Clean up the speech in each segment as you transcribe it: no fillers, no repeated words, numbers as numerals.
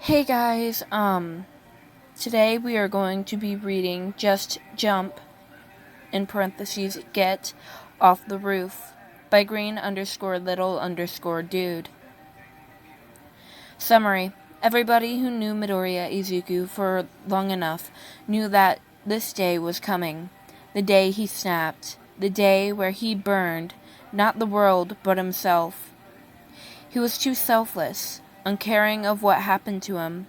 Hey guys, today we are going to be reading Just Jump, in parentheses, Get Off the Roof, by green_little_dude. Summary. Everybody who knew Midoriya Izuku for long enough knew that this day was coming. The day he snapped. The day where he burned, not the world, but himself. He was too selfless, uncaring of what happened to him.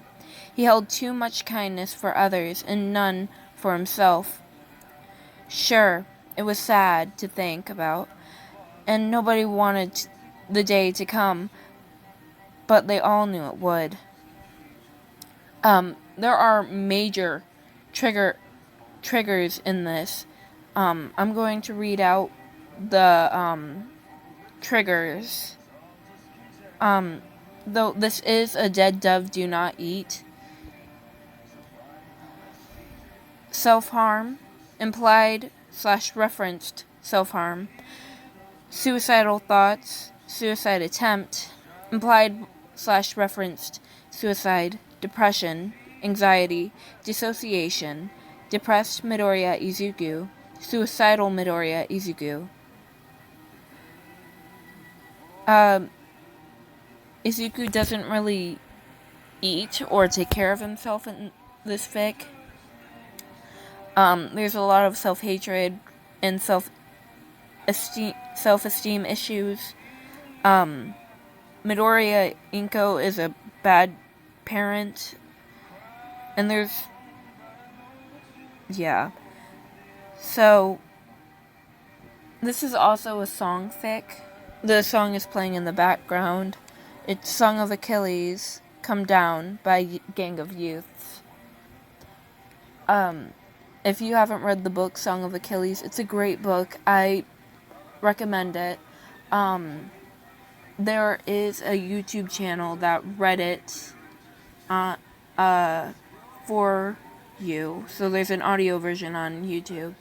He held too much kindness for others and none for himself. Sure, it was sad to think about, and nobody wanted the day to come, but they all knew it would. There are major triggers in this. I'm going to read out the triggers. Though this is a dead dove do not eat. Self-harm, implied/referenced self-harm, suicidal thoughts, suicide attempt, implied/referenced suicide, depression, anxiety, dissociation, depressed Midoriya Izuku, suicidal Midoriya Izuku. Izuku doesn't really eat or take care of himself in this fic. There's a lot of self-hatred and self-esteem issues. Midoriya Izuku is a bad parent, and So, this is also a song fic. The song is playing in the background. It's Song of Achilles, Come Down by Gang of Youths. If you haven't read the book Song of Achilles, it's a great book. I recommend it. There is a YouTube channel that read it for you. So there's an audio version on YouTube.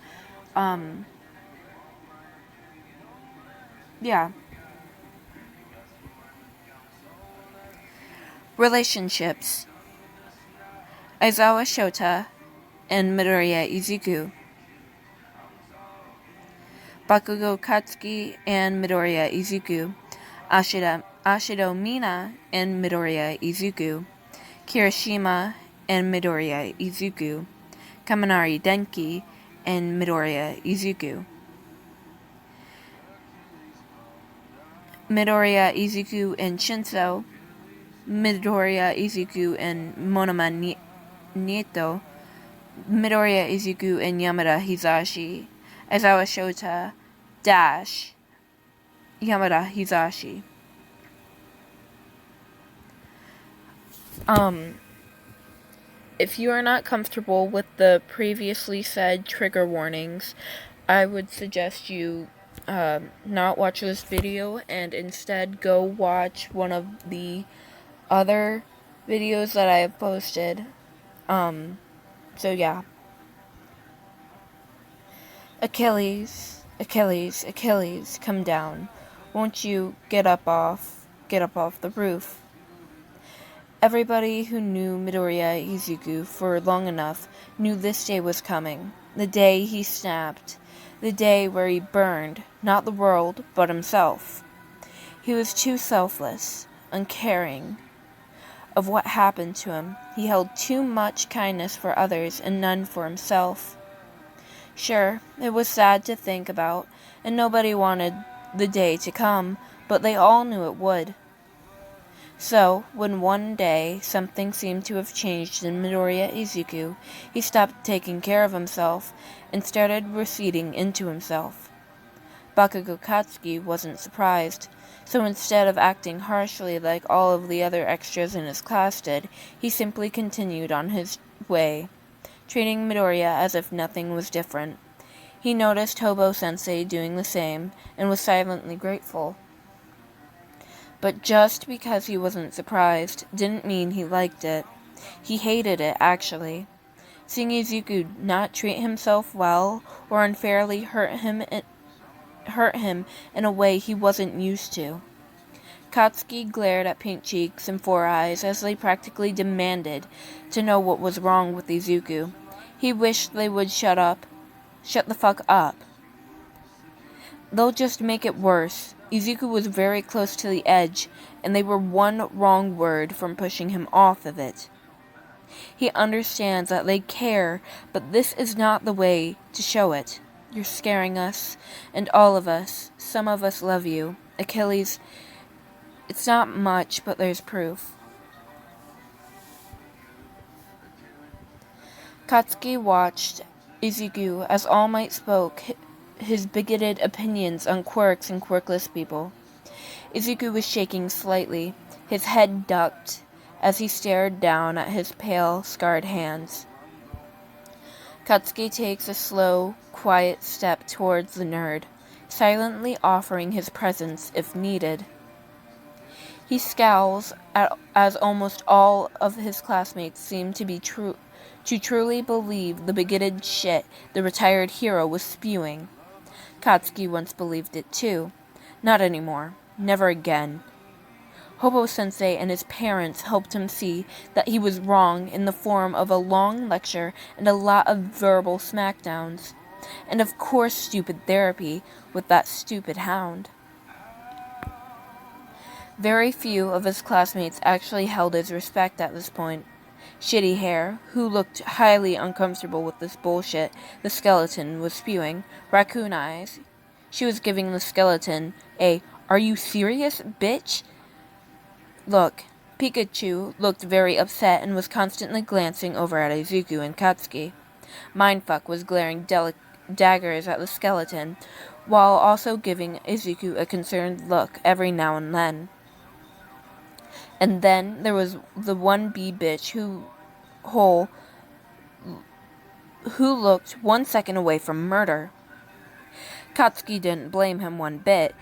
Relationships. Aizawa Shota and Midoriya Izuku. Bakugo Katsuki and Midoriya Izuku. Ashido Mina and Midoriya Izuku. Kirishima and Midoriya Izuku. Kaminari Denki and Midoriya Izuku. Midoriya Izuku and Shinso. Midoriya Izuku and Monoma Nieto. Midoriya Izuku and Yamada Hisashi. Aizawa Shota - Yamada Hisashi. If you are not comfortable with the previously said trigger warnings, I would suggest you not watch this video and instead go watch one of the other videos that I have posted. So yeah. Achilles, Achilles, Achilles, come down. Won't you get up off the roof? Everybody who knew Midoriya Izuku for long enough knew this day was coming. The day he snapped. The day where he burned, not the world, but himself. He was too selfless, uncaring of what happened to him. He held too much kindness for others and none for himself. Sure, it was sad to think about, and nobody wanted the day to come, but they all knew it would. So, when one day something seemed to have changed in Midoriya Izuku, he stopped taking care of himself and started receding into himself. Bakugo Katsuki wasn't surprised, so instead of acting harshly like all of the other extras in his class did, he simply continued on his way, treating Midoriya as if nothing was different. He noticed Hobo-sensei doing the same, and was silently grateful. But just because he wasn't surprised didn't mean he liked it. He hated it, actually. Seeing Izuku not treat himself well or unfairly hurt him in a way he wasn't used to. Katsuki glared at Pink Cheeks and Four Eyes as they practically demanded to know what was wrong with Izuku. He wished they would shut the fuck up. They'll just make it worse. Izuku was very close to the edge, and they were one wrong word from pushing him off of it. He understands that they care, but this is not the way to show it. You're scaring us, and all of us. Some of us love you. Achilles, it's not much, but there's proof. Katsuki watched Izuku as All Might spoke his bigoted opinions on quirks and quirkless people. Izuku was shaking slightly, his head ducked, as he stared down at his pale, scarred hands. Katsuki takes a slow, quiet step towards the nerd, silently offering his presence if needed. He scowls as almost all of his classmates seem to truly believe the bigoted shit the retired hero was spewing. Katsuki once believed it too. Not anymore. Never again. Hobo-sensei and his parents helped him see that he was wrong in the form of a long lecture and a lot of verbal smackdowns. And of course stupid therapy with that stupid hound. Very few of his classmates actually held his respect at this point. Shitty Hair, who looked highly uncomfortable with this bullshit the skeleton was spewing, Raccoon Eyes. She was giving the skeleton a, "Are you serious, bitch?" look. Pikachu looked very upset and was constantly glancing over at Izuku and Katsuki. Mindfuck was glaring daggers at the skeleton, while also giving Izuku a concerned look every now and then. And then there was the 1B bitch who looked 1 second away from murder. Katsuki didn't blame him one bit.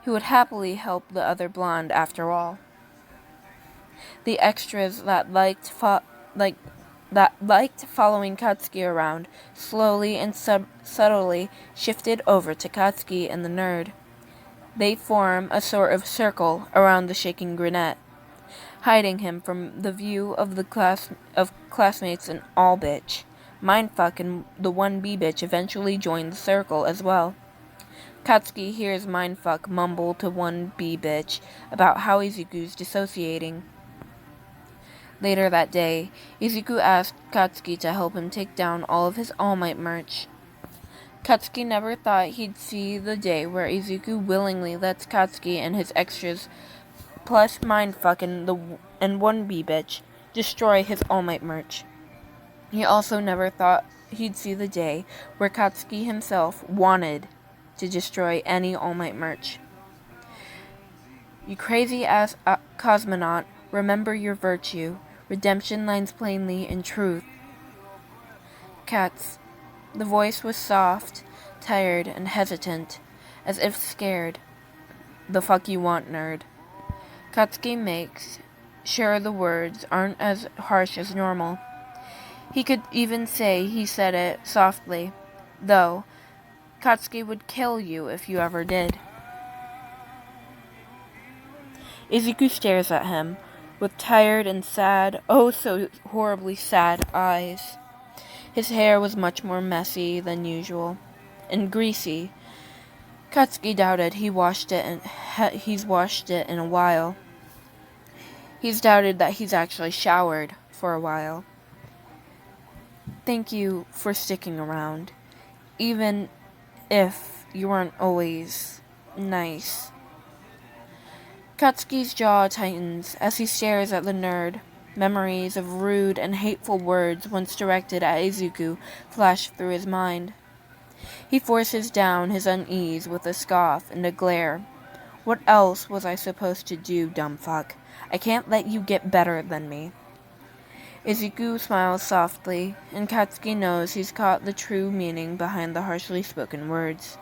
He would happily help the other blonde after all. The extras that liked following Katsuki around slowly and subtly shifted over to Katsuki and the nerd. They form a sort of circle around the shaking brunette, hiding him from the view of the classmates and all bitch. Mindfuck and the 1B bitch eventually join the circle as well. Katsuki hears Mindfuck mumble to 1B bitch about how Izuku's dissociating. Later that day, Izuku asked Katsuki to help him take down all of his All Might merch. Katsuki never thought he'd see the day where Izuku willingly lets Katsuki and his extras plus Mindfuck and 1B bitch destroy his All Might merch. He also never thought he'd see the day where Katsuki himself wanted to destroy any All Might merch. You crazy-ass cosmonaut, remember your virtue. Redemption lies plainly in truth. Cats. The voice was soft, tired, and hesitant, as if scared. The fuck you want, nerd? Katsuki makes sure the words aren't as harsh as normal. He could even say he said it softly, though Katsuki would kill you if you ever did. Izuku stares at him, with tired and sad, oh so horribly sad eyes. His hair was much more messy than usual, and greasy. Katsuki doubted he's washed it in a while. He's doubted that he's actually showered for a while. Thank you for sticking around, even if you weren't always nice. Katsuki's jaw tightens as he stares at the nerd. Memories of rude and hateful words once directed at Izuku flash through his mind. He forces down his unease with a scoff and a glare. What else was I supposed to do, dumb fuck? I can't let you get better than me. Izuku smiles softly, and Katsuki knows he's caught the true meaning behind the harshly spoken words.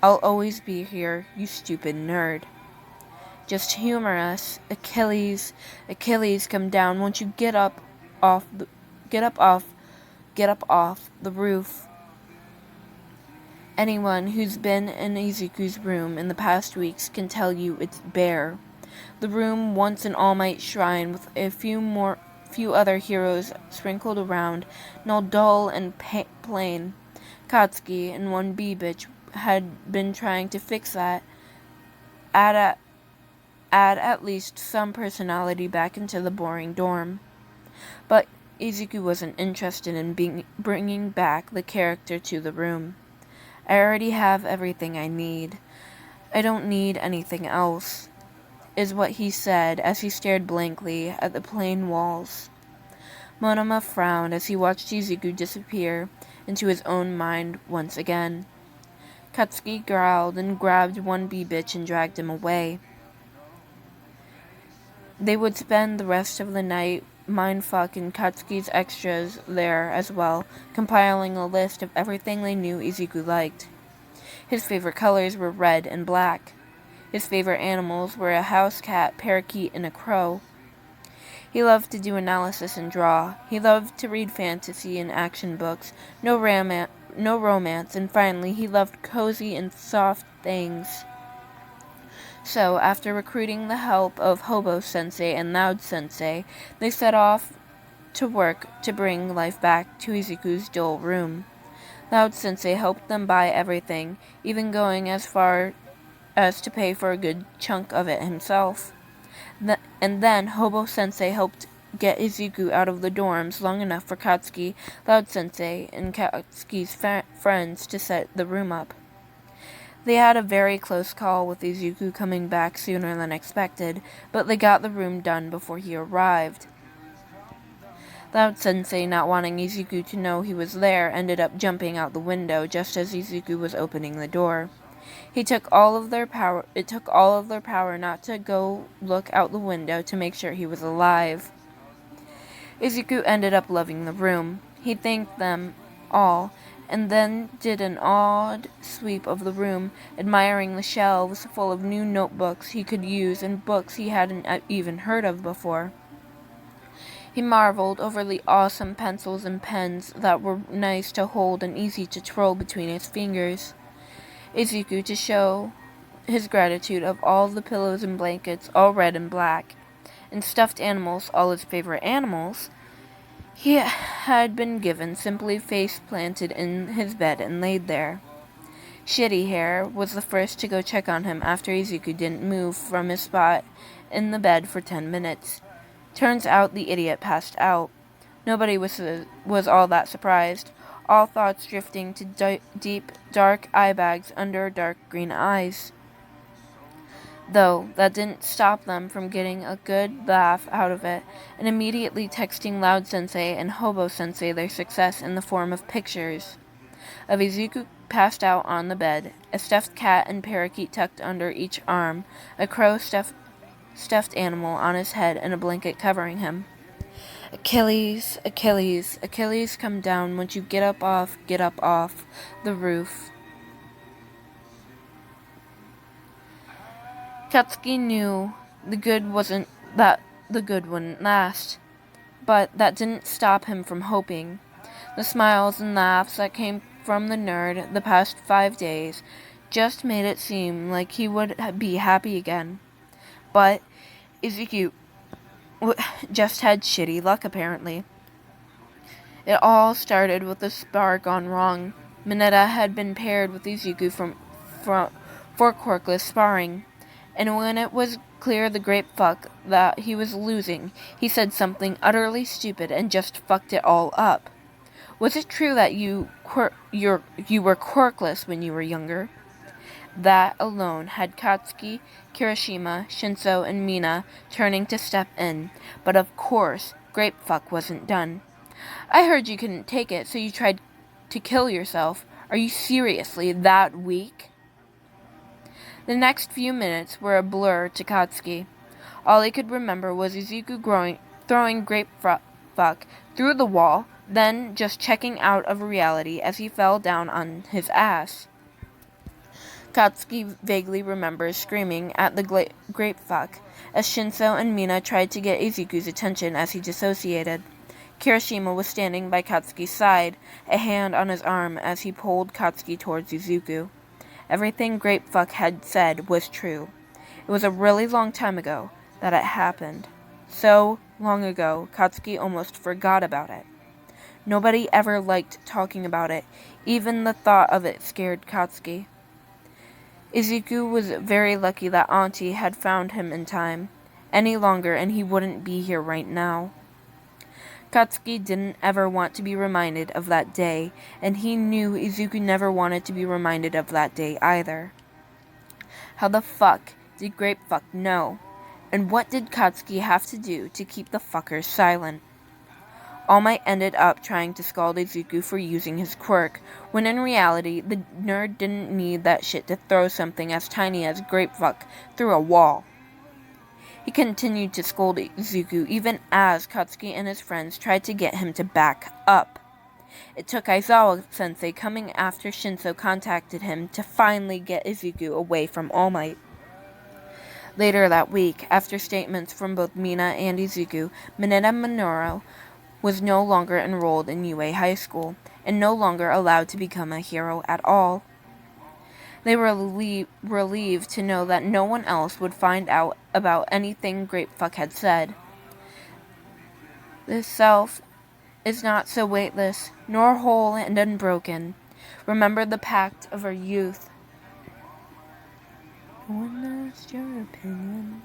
I'll always be here, you stupid nerd. Just humor us. Achilles, come down. Won't you get up off the roof? Anyone who's been in Izuku's room in the past weeks can tell you it's bare. The room, once an all-might shrine with a few other heroes sprinkled around, now dull and plain. Katsuki and one B-bitch had been trying to fix that, add at least some personality back into the boring dorm. But Izuku wasn't interested in bringing back the character to the room. I already have everything I need. I don't need anything else, is what he said as he stared blankly at the plain walls. Monoma frowned as he watched Izuku disappear into his own mind once again. Katsuki growled and grabbed one B-bitch and dragged him away. They would spend the rest of the night mindfucking Katsuki's extras there as well, compiling a list of everything they knew Izuku liked. His favorite colors were red and black. His favorite animals were a house cat, parakeet, and a crow. He loved to do analysis and draw. He loved to read fantasy and action books, no romance, and finally he loved cozy and soft things. So, after recruiting the help of Hobo-sensei and Loud-sensei, they set off to work to bring life back to Izuku's dull room. Loud-sensei helped them buy everything, even going as far as to pay for a good chunk of it himself. And then Hobo-sensei helped get Izuku out of the dorms long enough for Katsuki, Loud-sensei, and Katsuki's friends to set the room up. They had a very close call with Izuku coming back sooner than expected, but they got the room done before he arrived. Loud-sensei, not wanting Izuku to know he was there, ended up jumping out the window just as Izuku was opening the door. It took all of their power not to go look out the window to make sure he was alive. Izuku ended up loving the room. He thanked them all, and then did an odd sweep of the room, admiring the shelves full of new notebooks he could use and books he hadn't even heard of before. He marveled over the awesome pencils and pens that were nice to hold and easy to twirl between his fingers. Izuku, to show his gratitude of all the pillows and blankets, all red and black, and stuffed animals, all his favorite animals, he had been given, simply face-planted in his bed and laid there. Shitty Hair was the first to go check on him after Izuku didn't move from his spot in the bed for 10 minutes. Turns out the idiot passed out. Nobody was all that surprised, all thoughts drifting to deep, dark eye bags under dark green eyes. Though that didn't stop them from getting a good laugh out of it, and immediately texting Loud-sensei and Hobo-sensei their success in the form of pictures of Izuku passed out on the bed, a stuffed cat and parakeet tucked under each arm, a crow stuffed animal on his head, and a blanket covering him. Achilles, Achilles, Achilles, come down. Once you get up off the roof. Katsuki knew the good wouldn't last, but that didn't stop him from hoping. The smiles and laughs that came from the nerd the past 5 days just made it seem like he would be happy again. But Izuku just had shitty luck, apparently. It all started with a spar gone wrong. Mineta had been paired with Izuku for quirkless sparring, and when it was clear the great fuck that he was losing, he said something utterly stupid and just fucked it all up. Was it true that you were quirkless when you were younger? That alone had Katsuki, Kirishima, Shinso, and Mina turning to step in, but of course, Grapefuck wasn't done. I heard you couldn't take it, so you tried to kill yourself. Are you seriously that weak? The next few minutes were a blur to Katsuki. All he could remember was Izuku throwing Grapefuck through the wall, then just checking out of reality as he fell down on his ass. Katsuki vaguely remembers screaming at the Grapefuck as Shinso and Mina tried to get Izuku's attention as he dissociated. Kirishima was standing by Katsuki's side, a hand on his arm as he pulled Katsuki towards Izuku. Everything Grapefuck had said was true. It was a really long time ago that it happened. So long ago, Katsuki almost forgot about it. Nobody ever liked talking about it. Even the thought of it scared Katsuki. Izuku was very lucky that Auntie had found him in time. Any longer and he wouldn't be here right now. Katsuki didn't ever want to be reminded of that day, and he knew Izuku never wanted to be reminded of that day either. How the fuck did Grapefuck know? And what did Katsuki have to do to keep the fuckers silent? All Might ended up trying to scald Izuku for using his quirk, when in reality, the nerd didn't need that shit to throw something as tiny as Grapefuck through a wall. He continued to scold Izuku even as Katsuki and his friends tried to get him to back up. It took Aizawa-sensei coming after Shinso contacted him to finally get Izuku away from All Might. Later that week, after statements from both Mina and Izuku, Mineta Minoru was no longer enrolled in UA High School, and no longer allowed to become a hero at all. They were relieved to know that no one else would find out about anything Grapefuck had said. The self is not so weightless, nor whole and unbroken. Remember the pact of our youth. No one asked your opinion.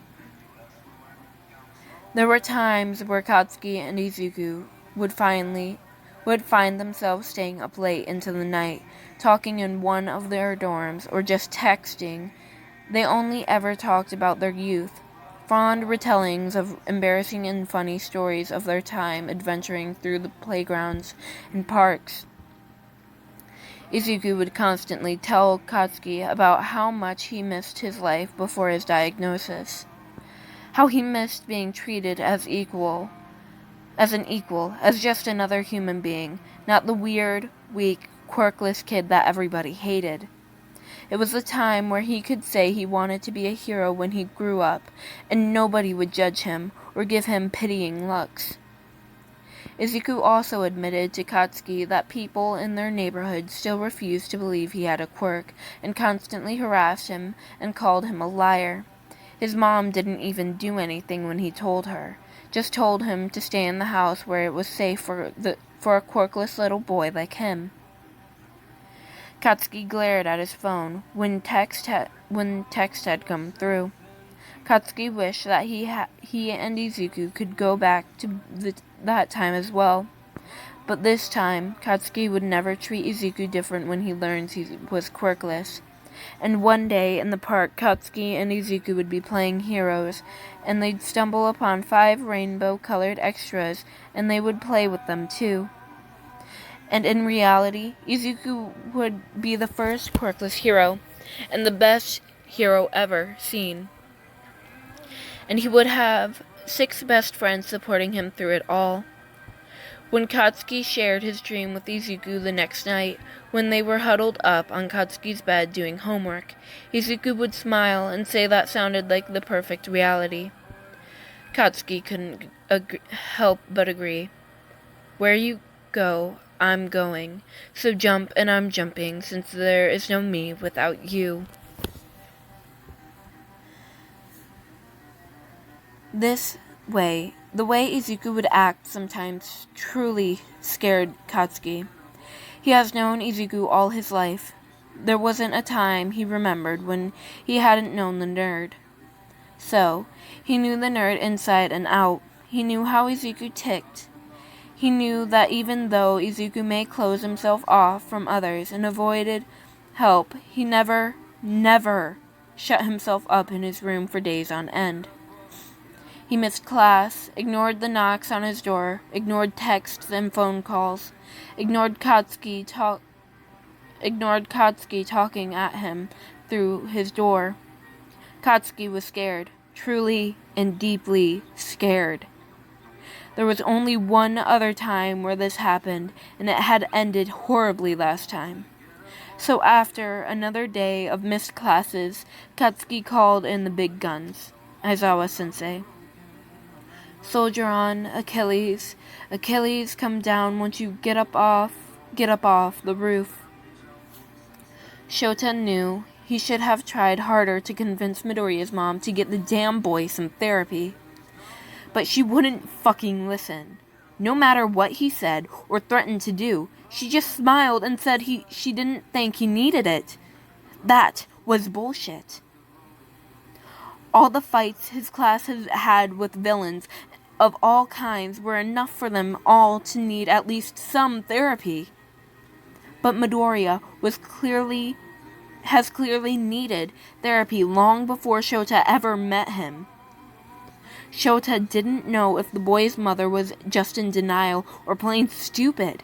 There were times where Katsuki and Izuku would find themselves staying up late into the night, talking in one of their dorms, or just texting. They only ever talked about their youth, fond retellings of embarrassing and funny stories of their time adventuring through the playgrounds and parks. Izuku would constantly tell Katsuki about how much he missed his life before his diagnosis. How he missed being treated as an equal, as just another human being, not the weird, weak, quirkless kid that everybody hated. It was a time where he could say he wanted to be a hero when he grew up, and nobody would judge him or give him pitying looks. Izuku also admitted to Katsuki that people in their neighborhood still refused to believe he had a quirk, and constantly harassed him and called him a liar. His mom didn't even do anything when he told her, just told him to stay in the house where it was safe for a quirkless little boy like him. Katsuki glared at his phone when text had come through. Katsuki wished that he and Izuku could go back to that time as well. But this time, Katsuki would never treat Izuku different when he learns he was quirkless. And one day in the park, Katsuki and Izuku would be playing heroes, and they'd stumble upon 5 rainbow-colored extras, and they would play with them too. And in reality, Izuku would be the first quirkless hero, and the best hero ever seen. And he would have 6 best friends supporting him through it all. When Katsuki shared his dream with Izuku the next night, when they were huddled up on Katsuki's bed doing homework, Izuku would smile and say that sounded like the perfect reality. Katsuki couldn't help but agree. Where you go, I'm going. So jump and I'm jumping, since there is no me without you. The way Izuku would act sometimes truly scared Katsuki. He has known Izuku all his life. There wasn't a time he remembered when he hadn't known the nerd. So, he knew the nerd inside and out. He knew how Izuku ticked. He knew that even though Izuku may close himself off from others and avoided help, he never shut himself up in his room for days on end. He missed class, ignored the knocks on his door, ignored texts and phone calls, ignored Katsuki talking at him through his door. Katsuki was scared, truly and deeply scared. There was only one other time where this happened, and it had ended horribly last time. So after another day of missed classes, Katsuki called in the big guns, Aizawa-sensei. Soldier on, Achilles. Achilles, come down once you get up off the roof. Shota knew he should have tried harder to convince Midoriya's mom to get the damn boy some therapy. But she wouldn't fucking listen. No matter what he said or threatened to do, she just smiled and said she didn't think he needed it. That was bullshit. All the fights his class has had with villains of all kinds were enough for them all to need at least some therapy. But Midoriya has clearly needed therapy long before Shota ever met him. Shota didn't know if the boy's mother was just in denial or plain stupid.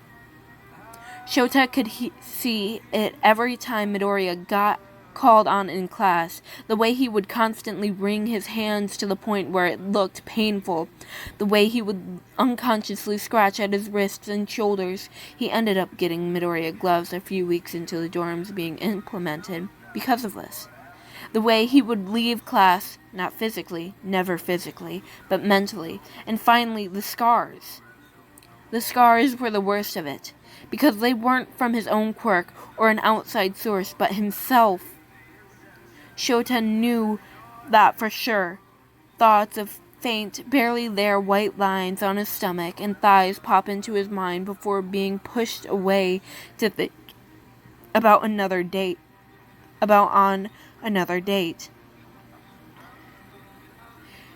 Shota could see it every time Midoriya got called on in class, the way he would constantly wring his hands to the point where it looked painful, the way he would unconsciously scratch at his wrists and shoulders. He ended up getting Midoriya gloves a few weeks into the dorms being implemented because of this. The way he would leave class, not physically, never physically, but mentally, and finally the scars. The scars were the worst of it, because they weren't from his own quirk or an outside source, but himself. Shota knew that for sure. Thoughts of faint, barely there white lines on his stomach and thighs pop into his mind before being pushed away to think about another date.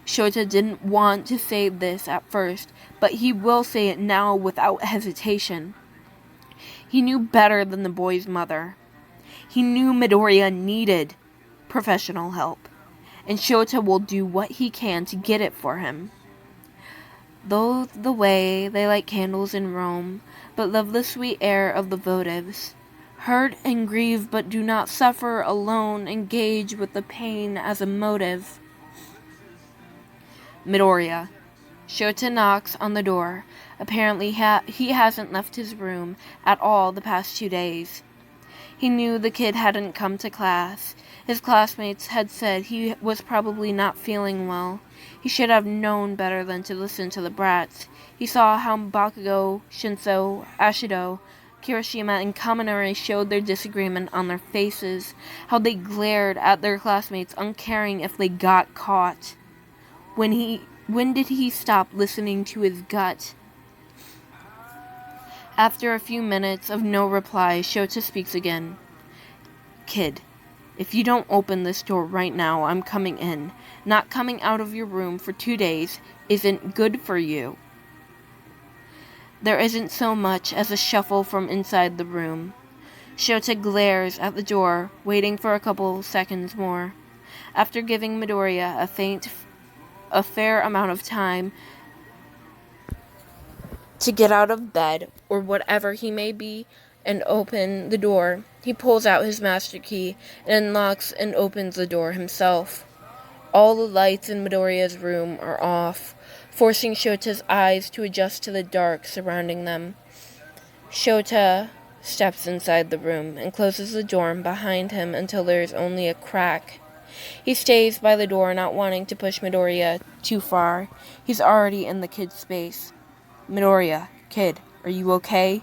Shota didn't want to say this at first, but he will say it now without hesitation. He knew better than the boy's mother. He knew Midoriya needed professional help, and Shota will do what he can to get it for him. Though the way they light candles in Rome, but love the sweet air of the votives. Hurt and grieve, but do not suffer alone, engage with the pain as a motive. Midoriya. Shota knocks on the door. Apparently he hasn't left his room at all the past 2 days. He knew the kid hadn't come to class. His classmates had said he was probably not feeling well. He should have known better than to listen to the brats. He saw how Bakugo, Shinso, Ashido, Kirishima, and Kaminari showed their disagreement on their faces, how they glared at their classmates, uncaring if they got caught. When did he stop listening to his gut? After a few minutes of no reply, Shota speaks again. Kid, if you don't open this door right now, I'm coming in. Not coming out of your room for 2 days isn't good for you. There isn't so much as a shuffle from inside the room. Shota glares at the door, waiting for a couple seconds more. After giving Midoriya a fair amount of time to get out of bed, or whatever he may be, and open the door, he pulls out his master key and unlocks and opens the door himself. All the lights in Midoriya's room are off, forcing Shota's eyes to adjust to the dark surrounding them. Shota steps inside the room and closes the door behind him until there is only a crack. He stays by the door, not wanting to push Midoriya too far. He's already in the kid's space. Midoriya, kid, are you okay?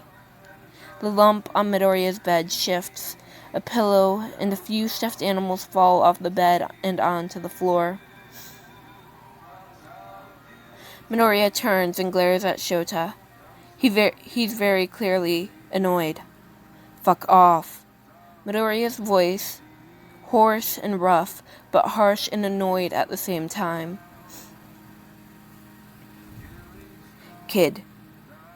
The lump on Midoriya's bed shifts. A pillow and a few stuffed animals fall off the bed and onto the floor. Midoriya turns and glares at Shota. He's very clearly annoyed. Fuck off. Midoriya's voice, hoarse and rough, but harsh and annoyed at the same time. Kid,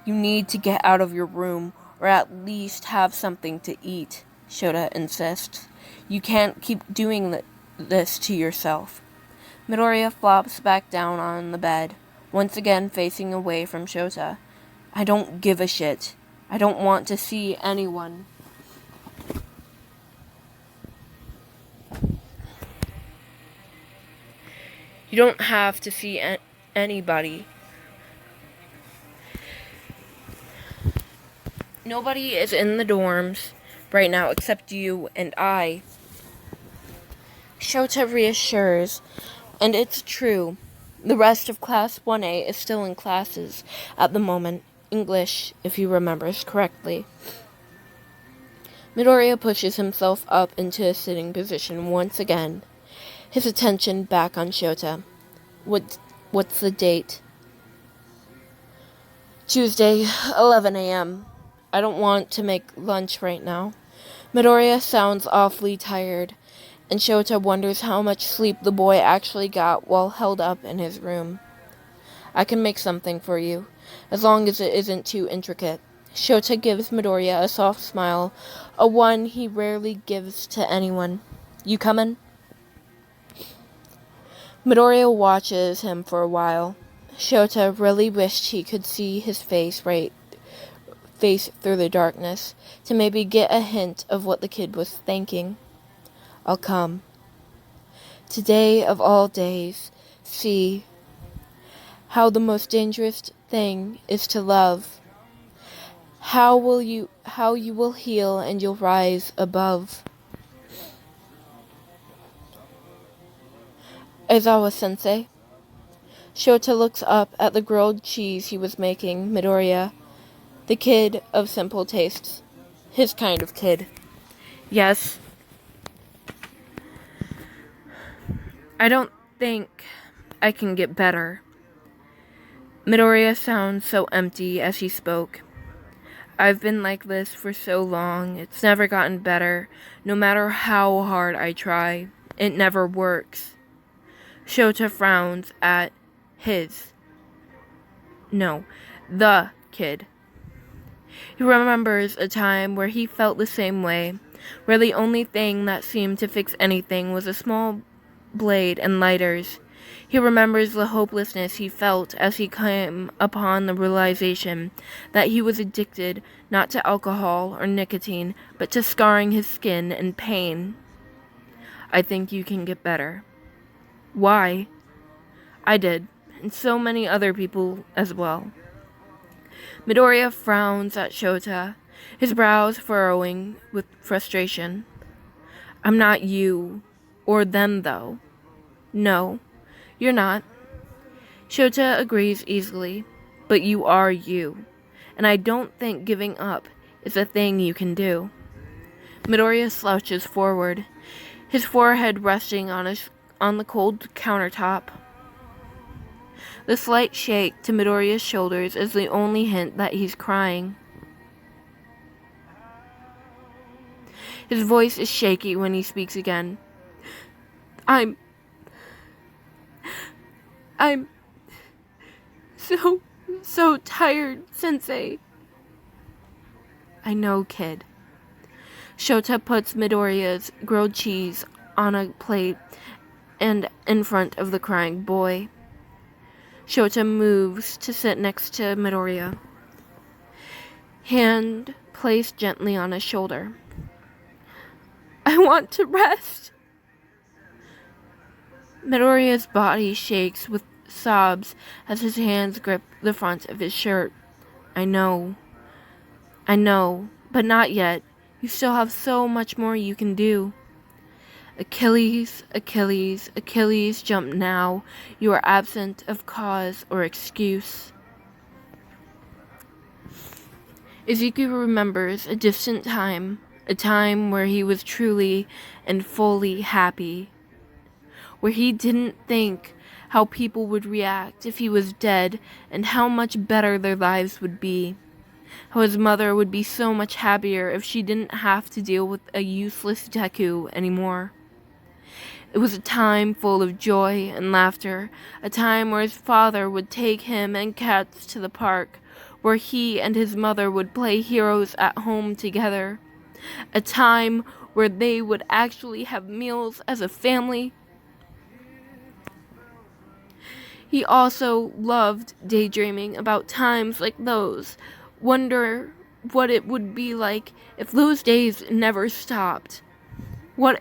you need to get out of your room, or at least have something to eat, Shota insists. You can't keep doing this to yourself. Midoriya flops back down on the bed, once again facing away from Shota. I don't give a shit. I don't want to see anyone. You don't have to see anybody. Nobody is in the dorms right now except you and I. Shota reassures, and it's true. The rest of Class 1A is still in classes at the moment. English, if he remembers correctly. Midoriya pushes himself up into a sitting position once again, his attention back on Shota. What's the date? Tuesday, 11 a.m. I don't want to make lunch right now. Midoriya sounds awfully tired, and Shota wonders how much sleep the boy actually got while held up in his room. I can make something for you, as long as it isn't too intricate. Shota gives Midoriya a soft smile, a one he rarely gives to anyone. You comin'? Midoriya watches him for a while. Shota really wished he could see his face through the darkness, to maybe get a hint of what the kid was thinking. I'll come. Today of all days, see how the most dangerous thing is to love. How you will heal and you'll rise above. Aizawa sensei. Shota looks up at the grilled cheese he was making. Midoriya, the kid of simple tastes. His kind of kid. Yes. I don't think I can get better. Midoriya sounds so empty as he spoke. I've been like this for so long. It's never gotten better. No matter how hard I try, it never works. Shota frowns at the kid. He remembers a time where he felt the same way, where the only thing that seemed to fix anything was a small blade and lighters. He remembers the hopelessness he felt as he came upon the realization that he was addicted not to alcohol or nicotine, but to scarring his skin and pain. I think you can get better. Why? I did, and so many other people as well. Midoriya frowns at Shota, his brows furrowing with frustration. I'm not you, or them though. No, you're not. Shota agrees easily, but you are you, and I don't think giving up is a thing you can do. Midoriya slouches forward, his forehead resting on the cold countertop. The slight shake to Midoriya's shoulders is the only hint that he's crying. His voice is shaky when he speaks again. I'm so tired, Sensei. I know, kid. Shota puts Midoriya's grilled cheese on a plate and in front of the crying boy. Shota moves to sit next to Midoriya, hand placed gently on his shoulder. I want to rest. Midoriya's body shakes with sobs as his hands grip the front of his shirt. I know, but not yet. You still have so much more you can do. Achilles, jump now. You are absent of cause or excuse. Izuku remembers a distant time, a time where he was truly and fully happy, where he didn't think how people would react if he was dead and how much better their lives would be. How his mother would be so much happier if she didn't have to deal with a useless Deku anymore. It was a time full of joy and laughter, a time where his father would take him and Katz to the park, where he and his mother would play heroes at home together, a time where they would actually have meals as a family. He also loved daydreaming about times like those, wonder what it would be like if those days never stopped. What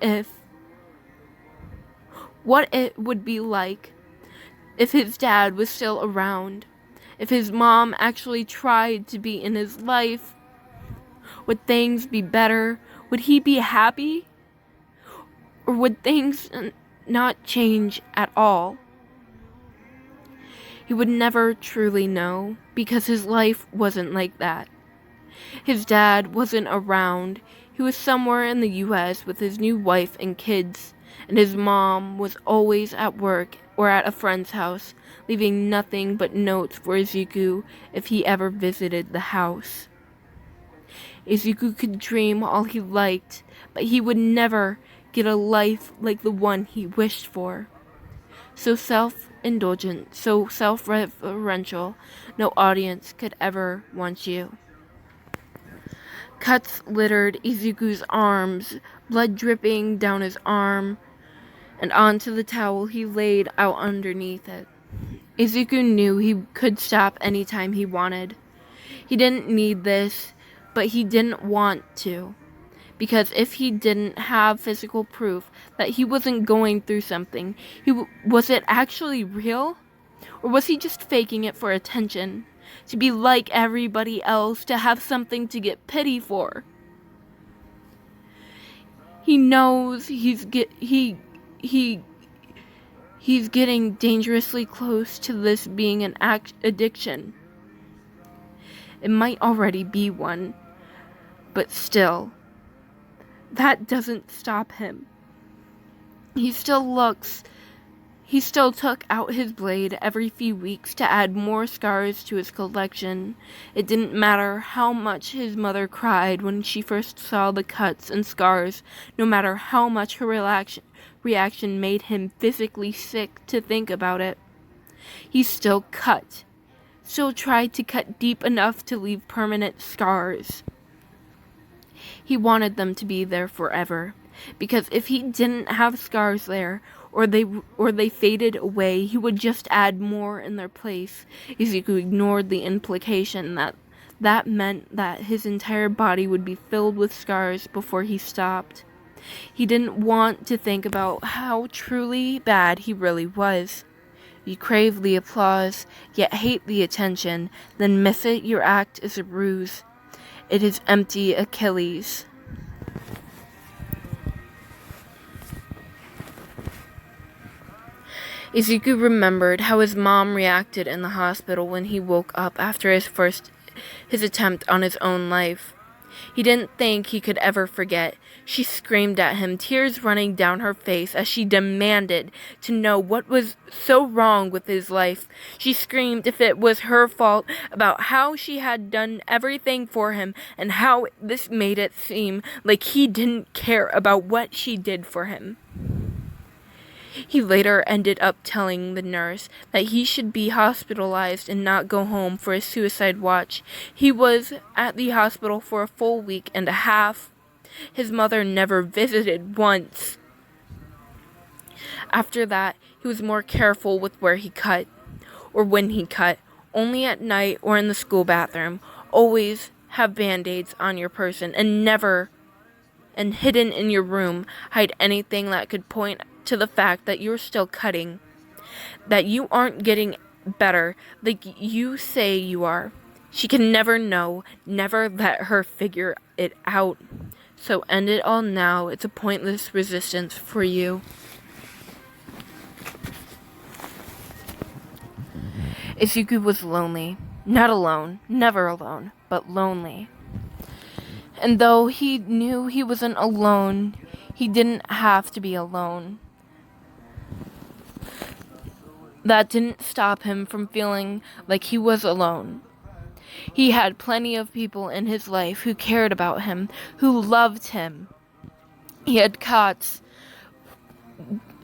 it would be like if his dad was still around, if his mom actually tried to be in his life. Would things be better? Would he be happy? Or would things not change at all? He would never truly know, because his life wasn't like that. His dad wasn't around. He was somewhere in the US with his new wife and kids, and his mom was always at work or at a friend's house, leaving nothing but notes for Izuku if he ever visited the house. Izuku could dream all he liked, but he would never get a life like the one he wished for. So self-indulgent, so self-referential, no audience could ever want you. Cuts littered Izuku's arms, blood dripping down his arm and onto the towel he laid out underneath it. Izuku knew he could stop anytime he wanted. He didn't need this, but he didn't want to. Because if he didn't have physical proof that he wasn't going through something, was it actually real? Or was he just faking it for attention? To be like everybody else, to have something to get pity for? He knows he's getting dangerously close to this being an addiction. It might already be one, but still, that doesn't stop him. He still took out his blade every few weeks to add more scars to his collection. It didn't matter how much his mother cried when she first saw the cuts and scars, no matter how much her reaction made him physically sick to think about it. He still tried to cut deep enough to leave permanent scars. He wanted them to be there forever, because if he didn't have scars there, or they faded away, he would just add more in their place. Izuku ignored the implication that meant that his entire body would be filled with scars before he stopped. He didn't want to think about how truly bad he really was. You crave the applause, yet hate the attention, then miss it. Your act is a ruse. It is empty Achilles. Izuku remembered how his mom reacted in the hospital when he woke up after his attempt on his own life. He didn't think he could ever forget. She screamed at him, tears running down her face as she demanded to know what was so wrong with his life. She screamed if it was her fault, about how she had done everything for him and how this made it seem like he didn't care about what she did for him. He later ended up telling the nurse that he should be hospitalized and not go home for his suicide watch. He was at the hospital for a full week and a half. His mother never visited once. After that, he was more careful with where he cut, or when he cut, only at night or in the school bathroom. Always have band-aids on your person, and hidden in your room, hide anything that could point to the fact that you're still cutting, that you aren't getting better like you say you are. She can never know, never let her figure it out. So end it all now. It's a pointless resistance for you. Izuku was lonely. Not alone, never alone, but lonely. And though he knew he wasn't alone, he didn't have to be alone. That didn't stop him from feeling like he was alone. He had plenty of people in his life who cared about him, who loved him. He had Katz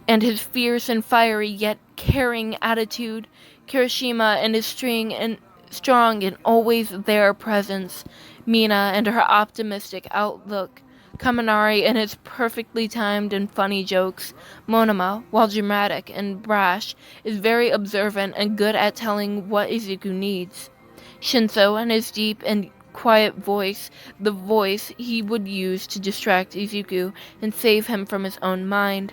and his fierce and fiery yet caring attitude, Kirishima and his strong and always there presence, Mina and her optimistic outlook, Kaminari and his perfectly timed and funny jokes. Monoma, while dramatic and brash, is very observant and good at telling what Izuku needs. Shinso and his deep and quiet voice, the voice he would use to distract Izuku and save him from his own mind.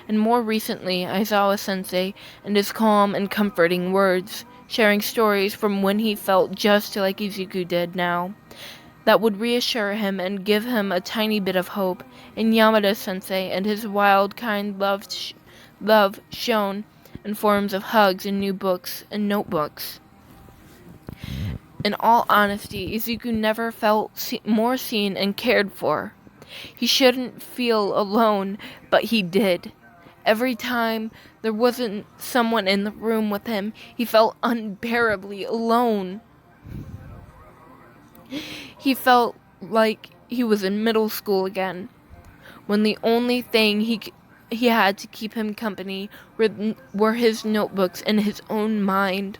And more recently, Aizawa sensei and his calm and comforting words, sharing stories from when he felt just like Izuku did now, that would reassure him and give him a tiny bit of hope. And Yamada sensei and his wild, kind love shown in forms of hugs and new books and notebooks. In all honesty, Izuku never felt more seen and cared for. He shouldn't feel alone, but he did. Every time there wasn't someone in the room with him, he felt unbearably alone. He felt like he was in middle school again, when the only thing he had to keep him company were his notebooks and his own mind.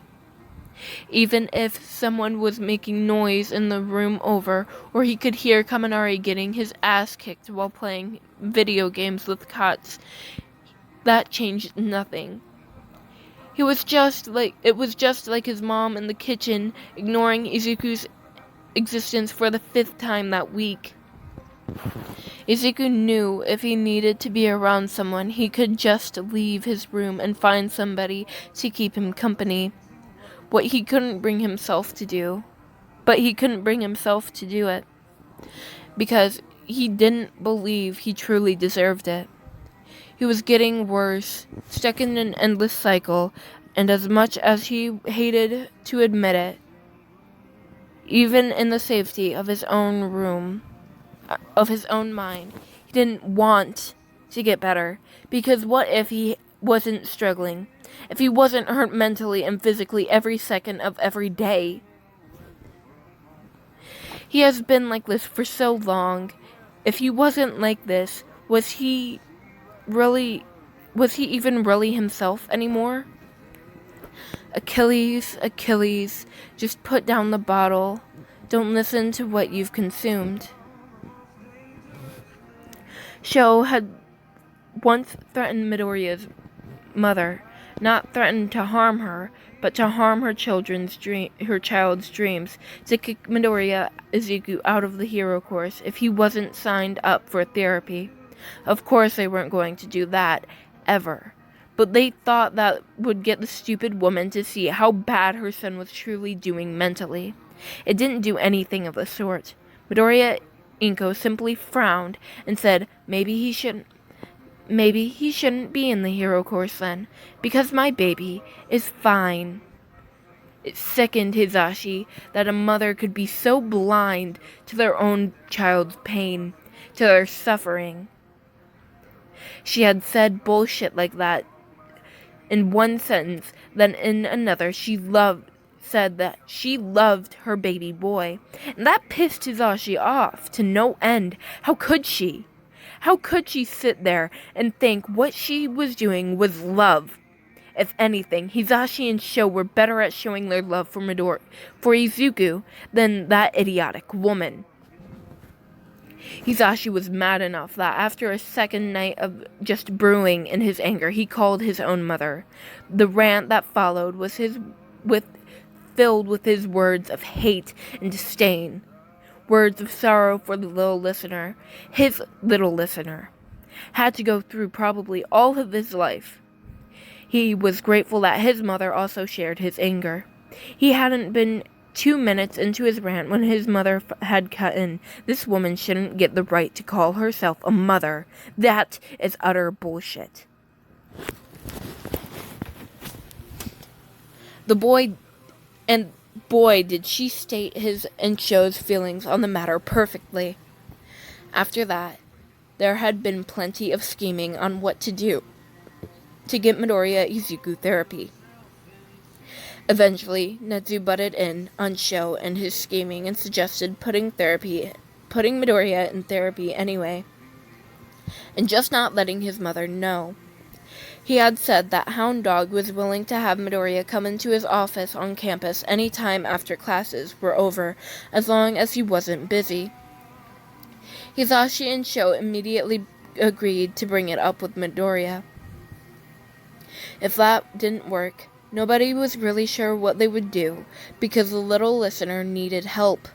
Even if someone was making noise in the room over, or he could hear Kaminari getting his ass kicked while playing video games with Katz, that changed nothing. It was just like his mom in the kitchen, ignoring Izuku's existence for the 5th time that week. Izuku knew if he needed to be around someone, he could just leave his room and find somebody to keep him company. But he couldn't bring himself to do it, because he didn't believe he truly deserved it. He was getting worse, stuck in an endless cycle, and as much as he hated to admit it, even in the safety of his own room, of his own mind, he didn't want to get better, because what if he wasn't struggling? If he wasn't hurt mentally and physically every second of every day? He has been like this for so long. If he wasn't like this, was he even really himself anymore? Achilles, just put down the bottle. Don't listen to what you've consumed. Sho had once threatened Midoriya's mother, not threatened to harm her, but to harm her child's dreams, to kick Midoriya Izuku out of the hero course if he wasn't signed up for therapy. Of course they weren't going to do that, ever. But they thought that would get the stupid woman to see how bad her son was truly doing mentally. It didn't do anything of the sort. Midoriya Inko simply frowned and said maybe he shouldn't be in the hero course then, because my baby is fine. It sickened Hisashi that a mother could be so blind to their own child's pain, to their suffering. She had said bullshit like that in one sentence, then in another said that she loved her baby boy, and that pissed Hisashi off to no end. How could she? How could she sit there and think what she was doing was love? If anything, Hisashi and Sho were better at showing their love for Izuku than that idiotic woman. Hisashi was mad enough that after a second night of just brewing in his anger, he called his own mother. The rant that followed was filled with his words of hate and disdain. Words of sorrow for the little listener. His little listener had to go through probably all of his life. He was grateful that his mother also shared his anger. He hadn't been 2 minutes into his rant when his mother had cut in. This woman shouldn't get the right to call herself a mother. That is utter bullshit. Boy, did she state his and Sho's feelings on the matter perfectly. After that, there had been plenty of scheming on what to do to get Midoriya Izuku therapy. Eventually, Netsu butted in on Sho and his scheming and suggested putting Midoriya in therapy anyway, and just not letting his mother know. He had said that Hound Dog was willing to have Midoriya come into his office on campus any time after classes were over, as long as he wasn't busy. Hisashi and Sho immediately agreed to bring it up with Midoriya. If that didn't work, nobody was really sure what they would do, because the little listener needed help.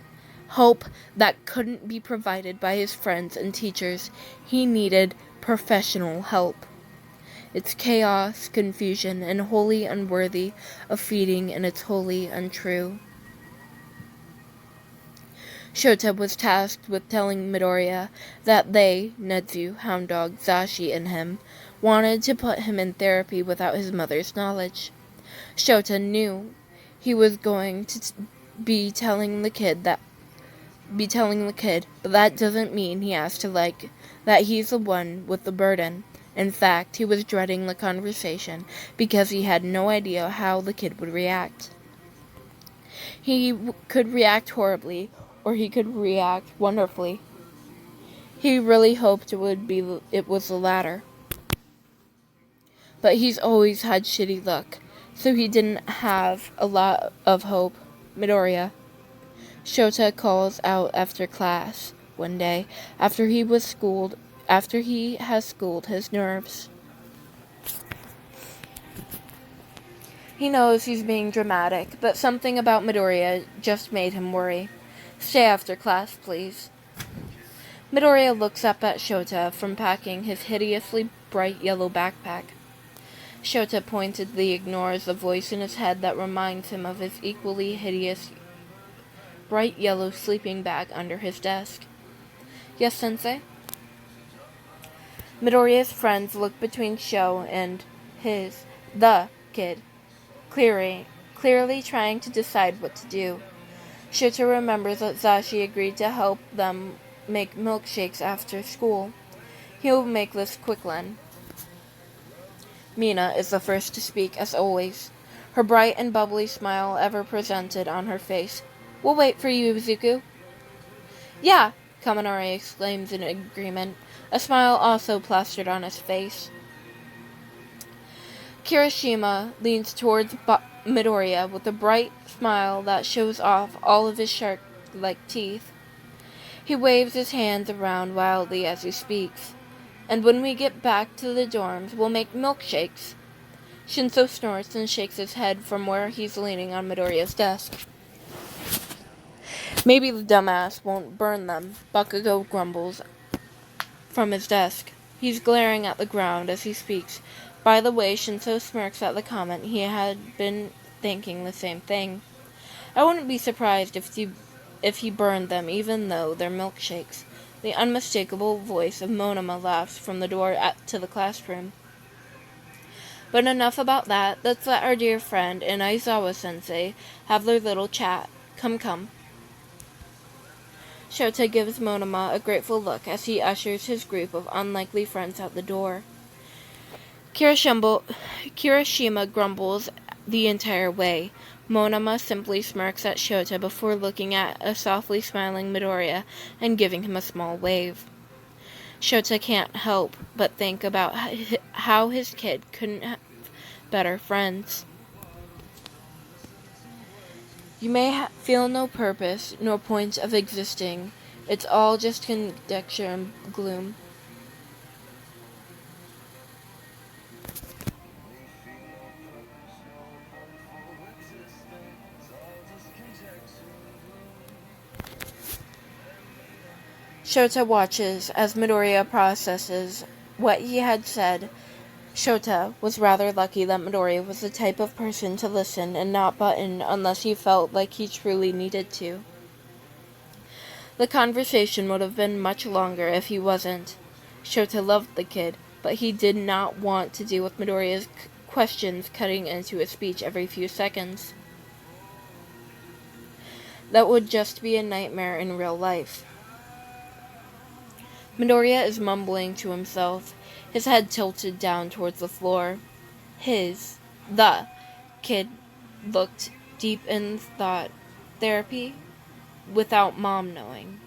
Help that couldn't be provided by his friends and teachers. He needed professional help. It's chaos, confusion, and wholly unworthy of feeding, and it's wholly untrue. Shota was tasked with telling Midoriya that they, Netsu, Hound Dog, Zashi, and him, wanted to put him in therapy without his mother's knowledge. Shota knew he was going to be telling the kid, but that doesn't mean he has to like that he's the one with the burden. In fact, he was dreading the conversation because he had no idea how the kid would react. He could react horribly, or he could react wonderfully. He really hoped it was the latter. But he's always had shitty luck, so he didn't have a lot of hope. Midoriya. Shota calls out after class one day, after he has schooled his nerves. He knows he's being dramatic, but something about Midoriya just made him worry. Stay after class, please. Midoriya looks up at Shota from packing his hideously bright yellow backpack. Shota pointedly ignores the voice in his head that reminds him of his equally hideous bright yellow sleeping bag under his desk. Yes, Sensei? Midoriya's friends look between Sho and the kid, clearly trying to decide what to do. Shota remembers that Zashi agreed to help them make milkshakes after school. He will make this quickly. Mina is the first to speak, as always, her bright and bubbly smile ever presented on her face. We'll wait for you, Izuku. Yeah, Kaminari exclaims in agreement, a smile also plastered on his face. Kirishima leans towards Midoriya with a bright smile that shows off all of his shark-like teeth. He waves his hands around wildly as he speaks. And when we get back to the dorms, we'll make milkshakes. Shinso snorts and shakes his head from where he's leaning on Midoriya's desk. Maybe the dumbass won't burn them, Bakugo grumbles from his desk. He's glaring at the ground as he speaks. By the way, Shinso smirks at the comment. He had been thinking the same thing. I wouldn't be surprised if he burned them, even though they're milkshakes. The unmistakable voice of Monoma laughs from the door to the classroom. But enough about that. Let's let our dear friend and Aizawa-sensei have their little chat. Come. Shota gives Monoma a grateful look as he ushers his group of unlikely friends out the door. Kirishima grumbles the entire way. Monoma simply smirks at Shota before looking at a softly smiling Midoriya and giving him a small wave. Shota can't help but think about how his kid couldn't have better friends. You may feel no purpose, nor point of existing. It's all just conjecture and gloom. Shota watches as Midoriya processes what he had said. Shota was rather lucky that Midoriya was the type of person to listen and not butt in unless he felt like he truly needed to. The conversation would have been much longer if he wasn't. Shota loved the kid, but he did not want to deal with Midoriya's questions cutting into his speech every few seconds. That would just be a nightmare in real life. Midoriya is mumbling to himself, his head tilted down towards the floor. The kid looked deep in thought. Therapy? Without Mom knowing.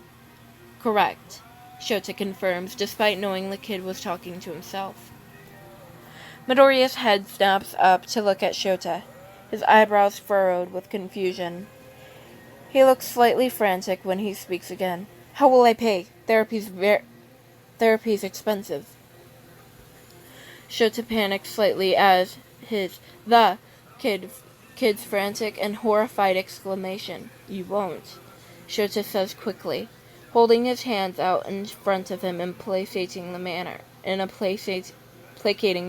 Correct, Shota confirms, despite knowing the kid was talking to himself. Midoriya's head snaps up to look at Shota, his eyebrows furrowed with confusion. He looks slightly frantic when he speaks again. How will I pay? Therapy's expensive. Shota panics slightly as the kid's frantic and horrified exclamation. You won't, Shota says quickly, holding his hands out in front of him in a placating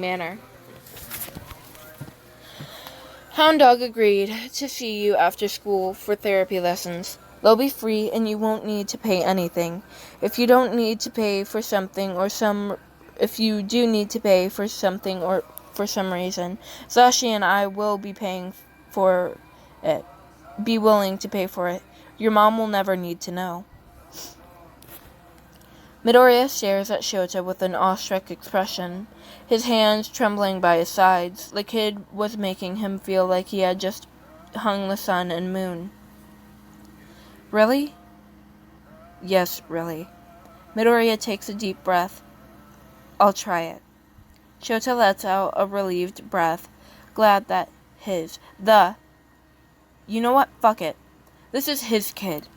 manner. Hound Dog agreed to see you after school for therapy lessons. They'll be free and you won't need to pay anything. If you don't need to pay for something or if you do need to pay for something or for some reason, Zashi and I will be paying for it. Be willing to pay for it. Your mom will never need to know. Midoriya stares at Shota with an awestruck expression, his hands trembling by his sides. The kid was making him feel like he had just hung the sun and moon. Really? Yes, really. Midoriya takes a deep breath. I'll try it. Shota lets out a relieved breath, glad that you know what? Fuck it. This is his kid.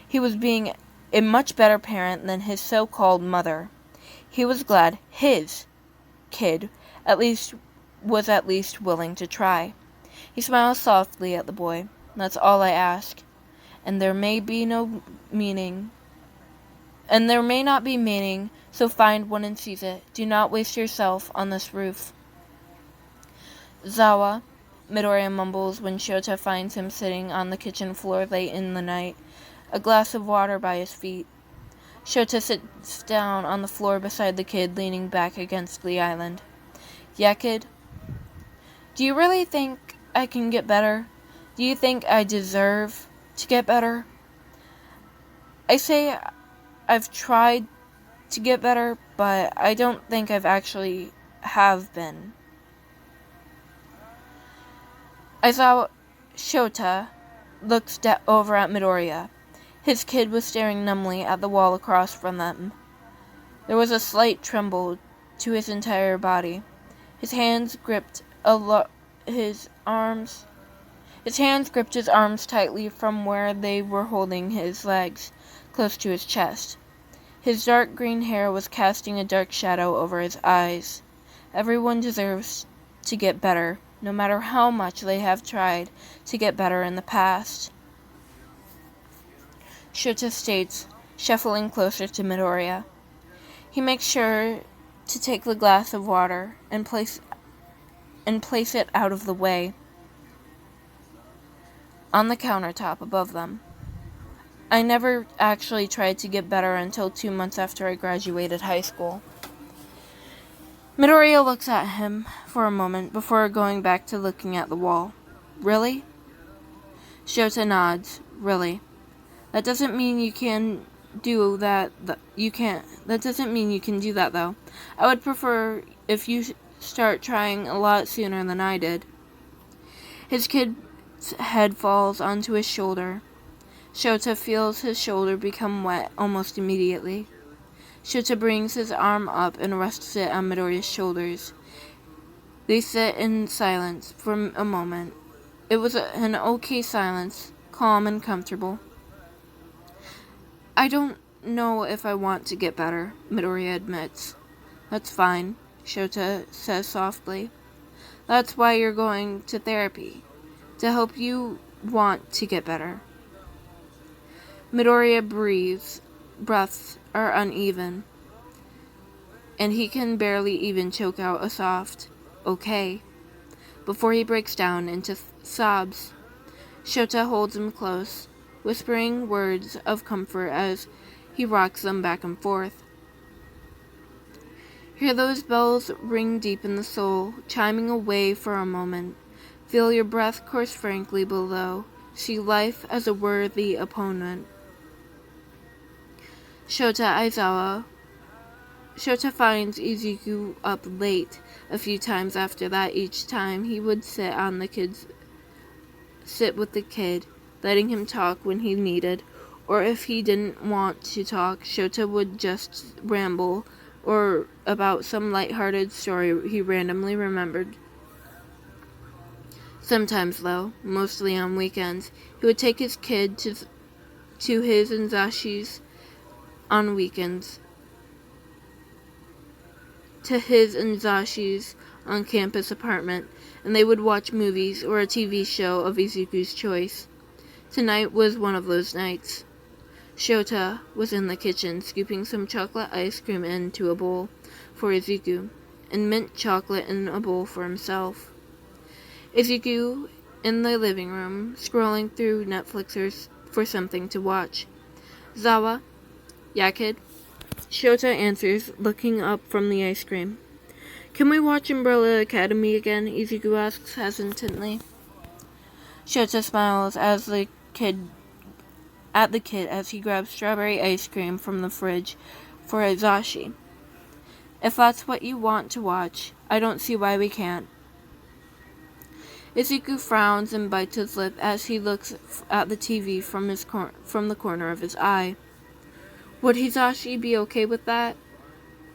He was being a much better parent than his so-called mother. He was glad his kid was at least willing to try. He smiles softly at the boy. That's all I ask. And there may not be meaning, so find one and seize it. Do not waste yourself on this roof. Aizawa, Midoriya mumbles when Shota finds him sitting on the kitchen floor late in the night, a glass of water by his feet. Shota sits down on the floor beside the kid, leaning back against the island. Yeah, kid? Do you really think I can get better? Do you think I deserve to get better? I say I've tried to get better, but I don't think I've actually have been. Shota looks over at Midoriya. His kid was staring numbly at the wall across from them. There was a slight tremble to his entire body. His hands gripped his arms tightly from where they were holding his legs, close to his chest. His dark green hair was casting a dark shadow over his eyes. Everyone deserves to get better, no matter how much they have tried to get better in the past. Shota states, shuffling closer to Midoriya. He makes sure to take the glass of water and place it out of the way on the countertop above them. I never actually tried to get better until 2 months after I graduated high school. Midoriya looks at him for a moment before going back to looking at the wall. Really? Shota nods. Really. That doesn't mean you can do that. That doesn't mean you can do that, though. I would prefer if you start trying a lot sooner than I did. His kid's head falls onto his shoulder. Shota feels his shoulder become wet almost immediately. Shota brings his arm up and rests it on Midoriya's shoulders. They sit in silence for a moment. It was an okay silence, calm and comfortable. I don't know if I want to get better, Midoriya admits. That's fine, Shota says softly. That's why you're going to therapy, to help you want to get better. Midoriya breaths are uneven, and he can barely even choke out a soft, okay, before he breaks down into sobs. Shota holds him close, whispering words of comfort as he rocks them back and forth. Hear those bells ring deep in the soul, chiming away for a moment. Feel your breath course frankly below. See life as a worthy opponent. Aizawa. Shota finds Izuku up late a few times after that. Each time he would sit with the kid, letting him talk when he needed, or if he didn't want to talk, Shota would just ramble or about some lighthearted story he randomly remembered. Sometimes, though, mostly on weekends, he would take his kid to his and Zashi's on weekends. To his and Zashi's on-campus apartment, and they would watch movies or a TV show of Izuku's choice. Tonight was one of those nights. Shota was in the kitchen, scooping some chocolate ice cream into a bowl for Izuku, and mint chocolate in a bowl for himself. Izuku in the living room, scrolling through Netflix for something to watch. Zawa, yeah, kid? Shota answers, looking up from the ice cream. Can we watch Umbrella Academy again? Izuku asks hesitantly. Shota smiles at the kid as he grabs strawberry ice cream from the fridge for Azashi. If that's what you want to watch, I don't see why we can't. Izuku frowns and bites his lip as he looks at the TV from the corner of his eye. Would Hizashi be okay with that?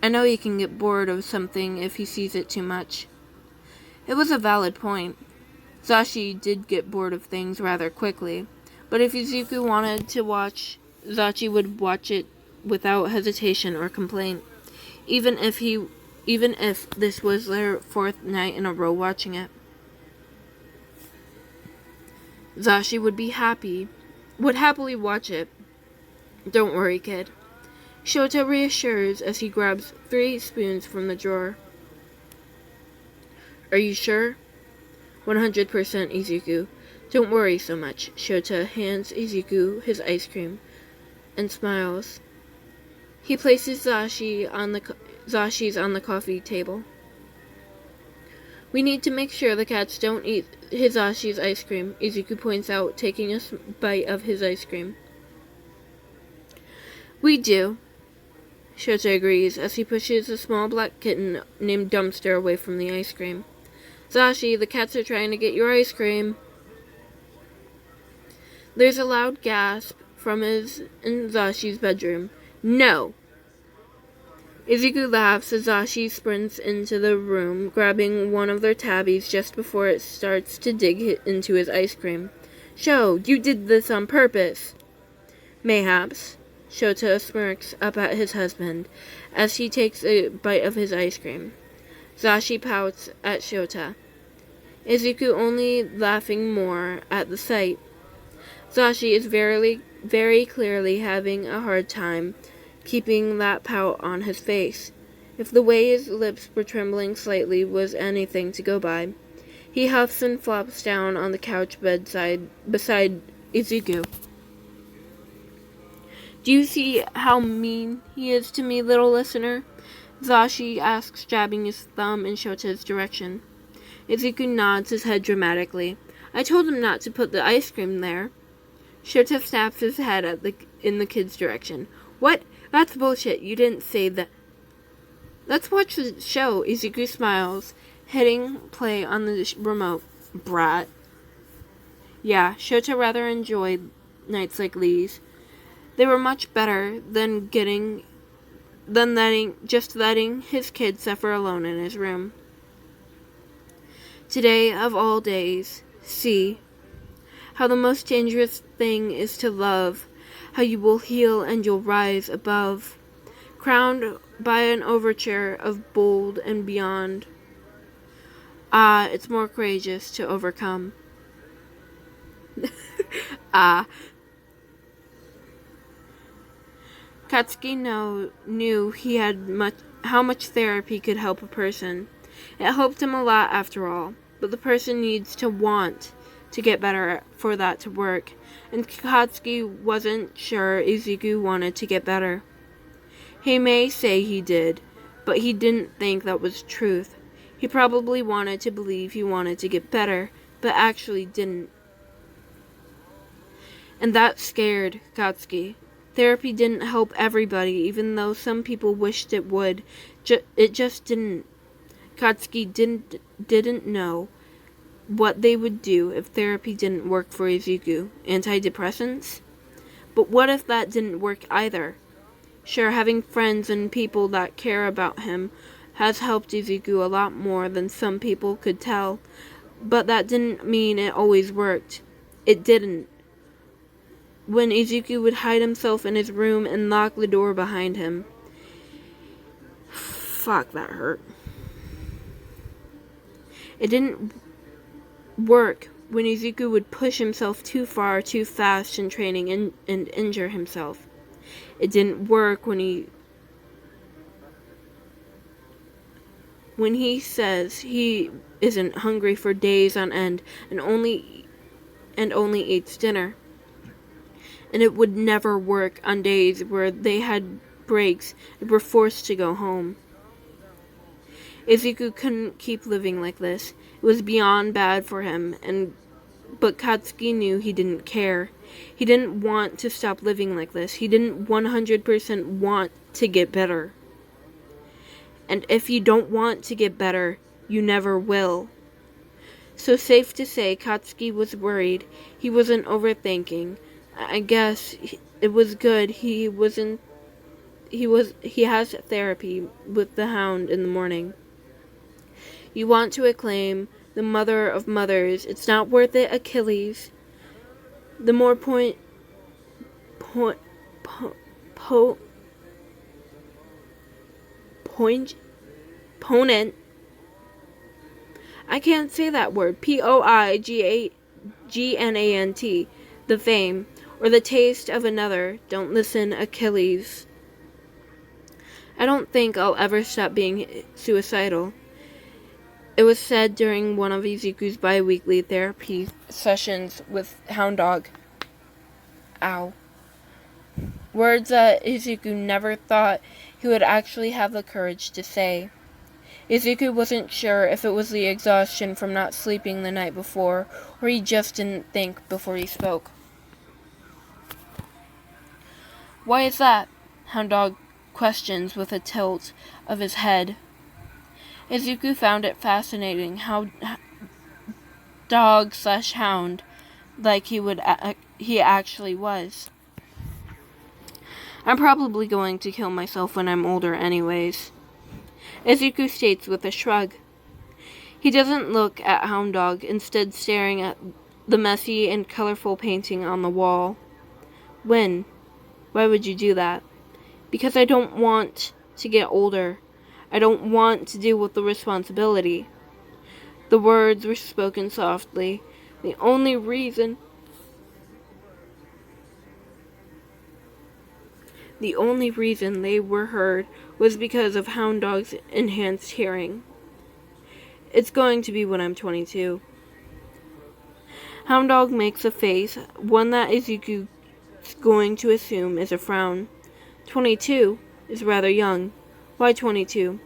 I know he can get bored of something if he sees it too much. It was a valid point. Zashi did get bored of things rather quickly, but if Izuku wanted to watch, Zachi would watch it without hesitation or complaint, even if this was their fourth night in a row watching it. Zashi would happily watch it. Don't worry, kid. Shota reassures as he grabs 3 spoons from the drawer. Are you sure? 100% Izuku. Don't worry so much. Shota hands Izuku his ice cream and smiles. He places Zashi's on the coffee table. We need to make sure the cats don't eat Hizashi's ice cream, Izuku points out, taking a bite of his ice cream. We do, Shota agrees as he pushes a small black kitten named Dumpster away from the ice cream. Zashi, the cats are trying to get your ice cream. There's a loud gasp from in Zashi's bedroom. No! Izuku laughs as Zashi sprints into the room, grabbing one of their tabbies just before it starts to dig into his ice cream. Sho, you did this on purpose. Mayhaps. Shota smirks up at his husband as he takes a bite of his ice cream. Zashi pouts at Shota. Izuku only laughing more at the sight. Zashi is very clearly having a hard time keeping that pout on his face. If the way his lips were trembling slightly was anything to go by. He huffs and flops down on the couch beside Izuku. Do you see how mean he is to me, little listener? Zashi asks, jabbing his thumb in Shota's direction. Izuku nods his head dramatically. I told him not to put the ice cream there. Shota snaps his head in the kid's direction. What? That's bullshit. You didn't say that. Let's watch the show. Izuku smiles, hitting play on the remote. Brat. Yeah, Shota rather enjoyed nights like these. They were much better than letting his kid suffer alone in his room. Today, of all days, see how the most dangerous thing is to love, how you will heal and you'll rise above, crowned by an overture of bold and beyond. Ah, it's more courageous to overcome. Ah. Katsuki knew he had how much therapy could help a person. It helped him a lot after all, but the person needs to want to get better for that to work, and Katsuki wasn't sure Izuku wanted to get better. He may say he did, but he didn't think that was truth. He probably wanted to believe he wanted to get better, but actually didn't. And that scared Katsuki. Therapy didn't help everybody, even though some people wished it would. It just didn't. Katsuki didn't know what they would do if therapy didn't work for Izuku. Antidepressants? But what if that didn't work either? Sure, having friends and people that care about him has helped Izuku a lot more than some people could tell, but that didn't mean it always worked. It didn't. When Izuku would hide himself in his room and lock the door behind him. Fuck, that hurt. It didn't work when Izuku would push himself too far, too fast in training and injure himself. It didn't work when he says he isn't hungry for days on end and only eats dinner. And it would never work on days where they had breaks and were forced to go home. Izuku couldn't keep living like this. It was beyond bad for him, but Katsuki knew he didn't care. He didn't want to stop living like this. He didn't 100% want to get better. And if you don't want to get better, you never will. So safe to say, Katsuki was worried. He wasn't overthinking. I guess it was good he has therapy with the Hound in the morning. You want to acclaim the mother of mothers. It's not worth it, Achilles. The more ponent. I can't say that word. Poignant. The fame or the taste of another. Don't listen, Achilles. I don't think I'll ever stop being suicidal. It was said during one of Izuku's bi-weekly therapy sessions with Hound Dog. Ow. Words that Izuku never thought he would actually have the courage to say. Izuku wasn't sure if it was the exhaustion from not sleeping the night before, or he just didn't think before he spoke. Why is that? Hound Dog questions with a tilt of his head. Izuku found it fascinating how dog/hound like he actually was. I'm probably going to kill myself when I'm older anyways. Izuku states with a shrug. He doesn't look at Hound Dog, instead staring at the messy and colorful painting on the wall. When? Why would you do that? Because I don't want to get older. I don't want to deal with the responsibility. The words were spoken softly. The only reason they were heard was because of Hound Dog's enhanced hearing. It's going to be when I'm 22. Hound Dog makes a face, one that Izuku's going to assume is a frown. 22 is rather young. Why 22?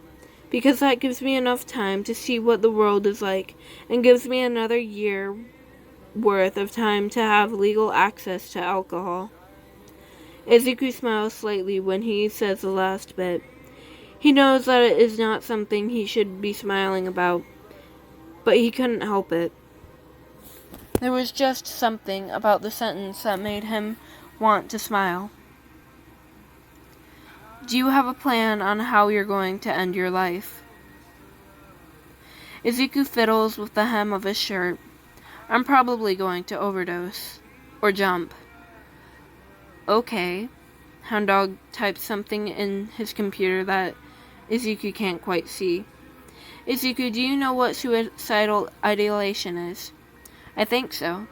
Because that gives me enough time to see what the world is like, and gives me another year worth of time to have legal access to alcohol. Izuku smiles slightly when he says the last bit. He knows that it is not something he should be smiling about, but he couldn't help it. There was just something about the sentence that made him want to smile. Do you have a plan on how you're going to end your life? Izuku fiddles with the hem of his shirt. I'm probably going to overdose. Or jump. Okay. Hound Dog types something in his computer that Izuku can't quite see. Izuku, do you know what suicidal ideation is? I think so.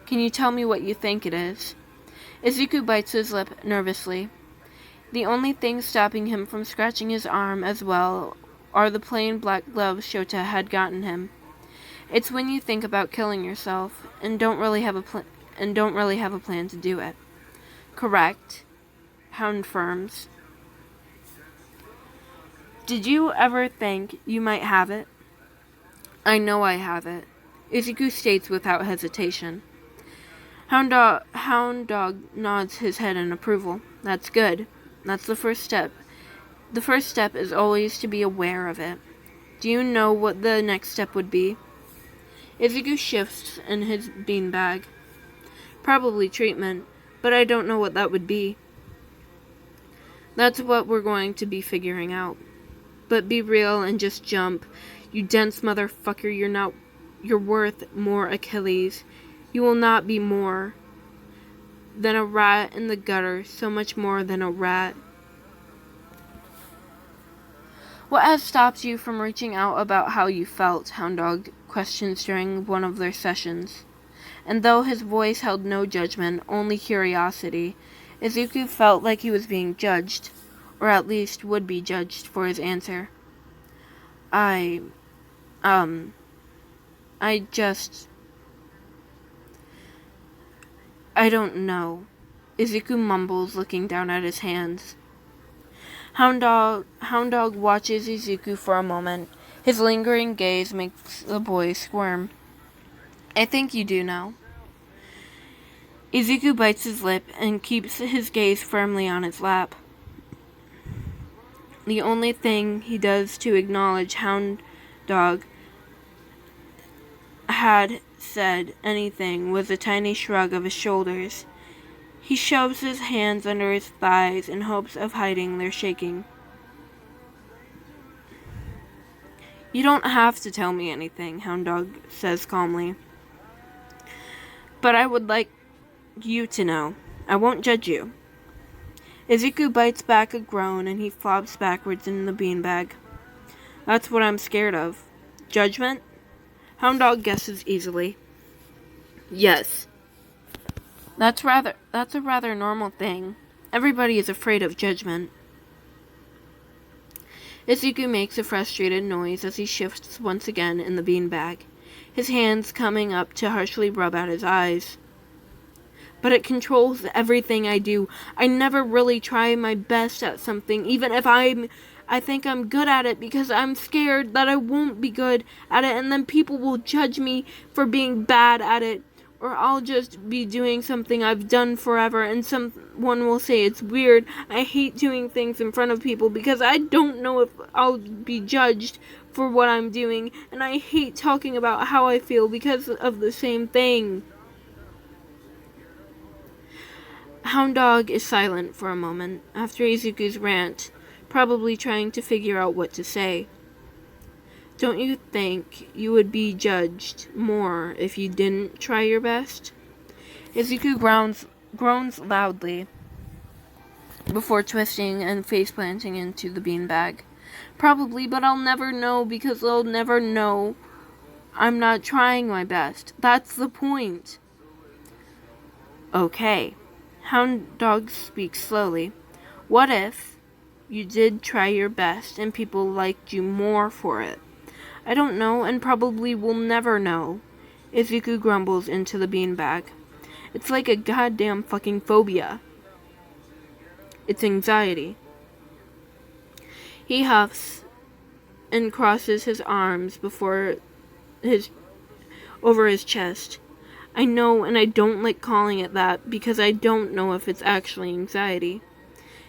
Can you tell me what you think it is? Izuku bites his lip nervously. The only thing stopping him from scratching his arm as well are the plain black gloves Shota had gotten him. It's when you think about killing yourself and don't really have a plan to do it. Correct. Hound firms. Did you ever think you might have it? I know I have it. Izuku states without hesitation. Hound Dog nods his head in approval. That's good. That's the first step. The first step is always to be aware of it. Do you know what the next step would be? Izuku shifts in his beanbag. Probably treatment, but I don't know what that would be. That's what we're going to be figuring out. But be real and just jump. You dense motherfucker, you're worth more, Achilles. You will not be more than a rat in the gutter, so much more than a rat. What has stopped you from reaching out about how you felt? Hound Dog questions during one of their sessions. And though his voice held no judgment, only curiosity, Izuku felt like he was being judged, or at least would be judged for his answer. I don't know. Izuku mumbles, looking down at his hands. Hound Dog watches Izuku for a moment. His lingering gaze makes the boy squirm. I think you do now. Izuku bites his lip and keeps his gaze firmly on his lap. The only thing he does to acknowledge Hound Dog had said anything was a tiny shrug of his shoulders. He shoves his hands under his thighs in hopes of hiding their shaking. You don't have to tell me anything, Hound Dog says calmly. But I would like you to know. I won't judge you. Izuku bites back a groan and he flops backwards in the beanbag. That's what I'm scared of. Judgment? Hound Dog guesses easily. Yes. That's a rather normal thing. Everybody is afraid of judgment. Izuku makes a frustrated noise as he shifts once again in the beanbag, his hands coming up to harshly rub out his eyes. But it controls everything I do. I never really try my best at something, even if I think I'm good at it, because I'm scared that I won't be good at it and then people will judge me for being bad at it. Or I'll just be doing something I've done forever and someone will say it's weird. I hate doing things in front of people because I don't know if I'll be judged for what I'm doing. And I hate talking about how I feel because of the same thing. Hound Dog is silent for a moment after Izuku's rant, probably trying to figure out what to say. Don't you think you would be judged more if you didn't try your best? Izuku groans loudly before twisting and face-planting into the beanbag. Probably, but I'll never know because they'll never know I'm not trying my best. That's the point. Okay. Hound Dog speaks slowly. What if you did try your best and people liked you more for it? I don't know and probably will never know. Izuku grumbles into the beanbag. It's like a goddamn fucking phobia. It's anxiety. He huffs and crosses his arms over his chest. I know, and I don't like calling it that because I don't know if it's actually anxiety.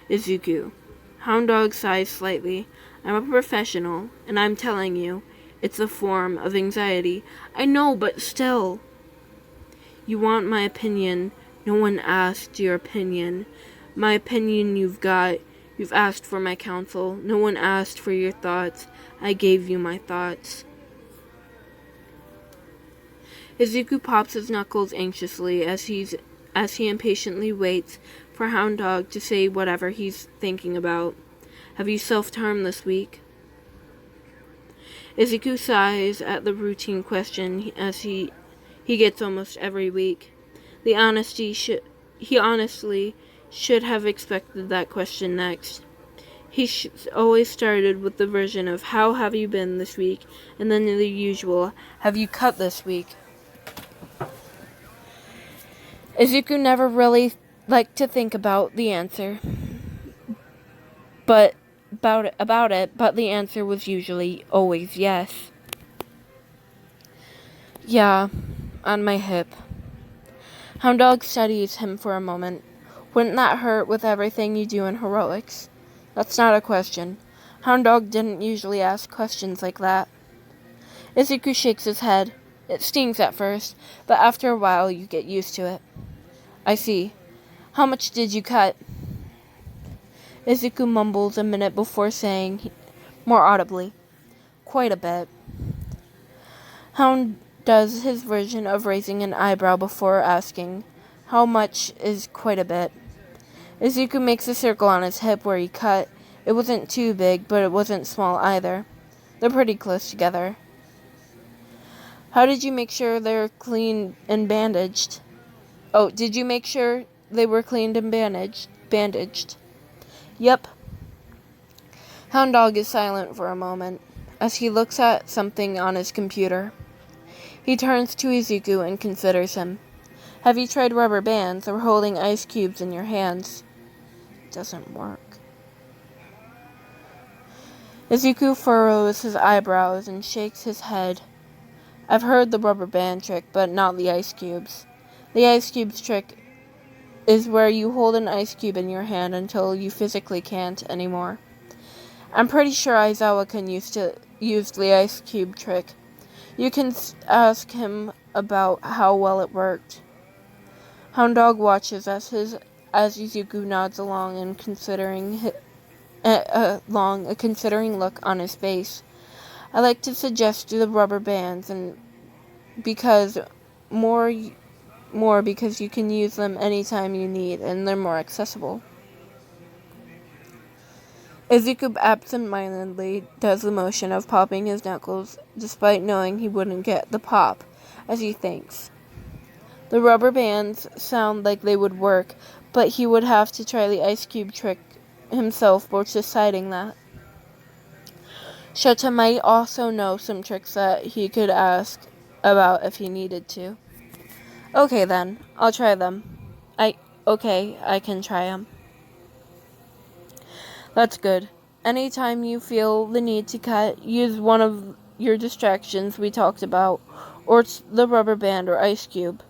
Izuku. Hound Dog sighs slightly. I'm a professional, and I'm telling you, it's a form of anxiety. I know, but still. You want my opinion. No one asked your opinion. My opinion you've got. You've asked for my counsel. No one asked for your thoughts. I gave you my thoughts. Izuku pops his knuckles anxiously as he impatiently waits for Hound Dog to say whatever he's thinking about. Have you self-harmed this week? Izuku sighs at the routine question as he gets almost every week. He honestly should have expected that question next. He always started with the version of, how have you been this week? And then the usual, have you cut this week? Izuku never really liked to think about the answer. But the answer was usually always yes. Yeah, on my hip. Hound Dog studies him for a moment. Wouldn't that hurt with everything you do in heroics? That's not a question. Hound Dog didn't usually ask questions like that. Izuku shakes his head. It stings at first, but after a while you get used to it. I see. How much did you cut? Izuku mumbles a minute before saying, more audibly, quite a bit. Hound does his version of raising an eyebrow before asking, how much is quite a bit? Izuku makes a circle on his hip where he cut. It wasn't too big, but it wasn't small either. They're pretty close together. How did you make sure they're clean and bandaged? Oh, did you make sure they were cleaned and bandaged? Yep. Hound Dog is silent for a moment as he looks at something on his computer. He turns to Izuku and considers him. Have you tried rubber bands or holding ice cubes in your hands? It doesn't work. Izuku furrows his eyebrows and shakes his head. I've heard the rubber band trick, but not the ice cubes. The ice cubes trick is where you hold an ice cube in your hand until you physically can't anymore. I'm pretty sure Aizawa can use the ice cube trick. You can ask him about how well it worked. Hound Dog watches as Izuku nods along and considering a considering look on his face. I like to suggest the rubber bands, and because because you can use them anytime you need, and they're more accessible. Izuku absent-mindedly does the motion of popping his knuckles, despite knowing he wouldn't get the pop, as he thinks. The rubber bands sound like they would work, but he would have to try the ice cube trick himself before deciding that. Shota might also know some tricks that he could ask about if he needed to. Okay then, I'll try them. I can try them. That's good. Anytime you feel the need to cut, use one of your distractions we talked about, or the rubber band or ice cube.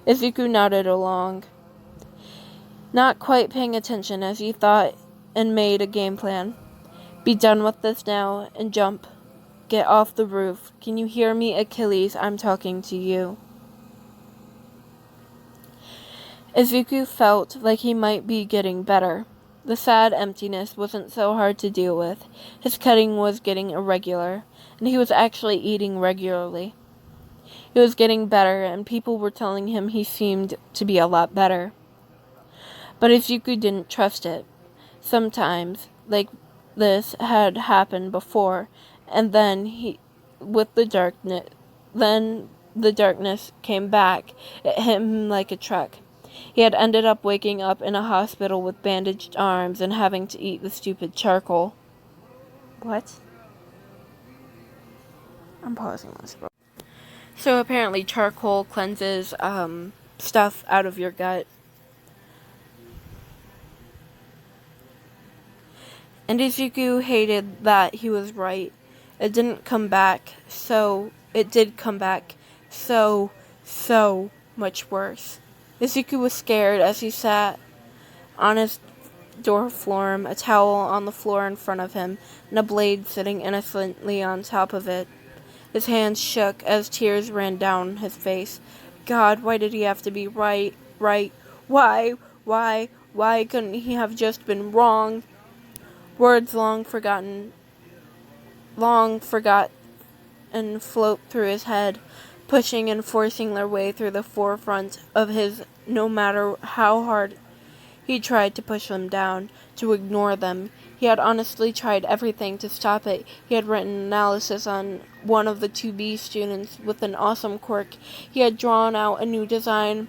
Izuku nodded along, not quite paying attention as he thought and made a game plan. Be done with this now and jump. Get off the roof. Can you hear me, Achilles? I'm talking to you. Izuku felt like he might be getting better. The sad emptiness wasn't so hard to deal with. His cutting was getting irregular, and he was actually eating regularly. He was getting better, and people were telling him he seemed to be a lot better. But Izuku didn't trust it. Sometimes, like this had happened before, and then the darkness came back. It hit him like a truck. He had ended up waking up in a hospital with bandaged arms and having to eat the stupid charcoal. What? I'm pausing this. So apparently charcoal cleanses stuff out of your gut. And Izuku hated that he was right. It did come back so much worse. Izuku was scared as he sat on his door form, a towel on the floor in front of him, and a blade sitting innocently on top of it. His hands shook as tears ran down his face. God, why did he have to be right? Why couldn't he have just been wrong? Words long forgot and float through his head, pushing and forcing their way through the forefront of his, no matter how hard he tried to push them down, to ignore them. He had honestly tried everything to stop it. He had written analysis on one of the 2B students with an awesome quirk. He had drawn out a new design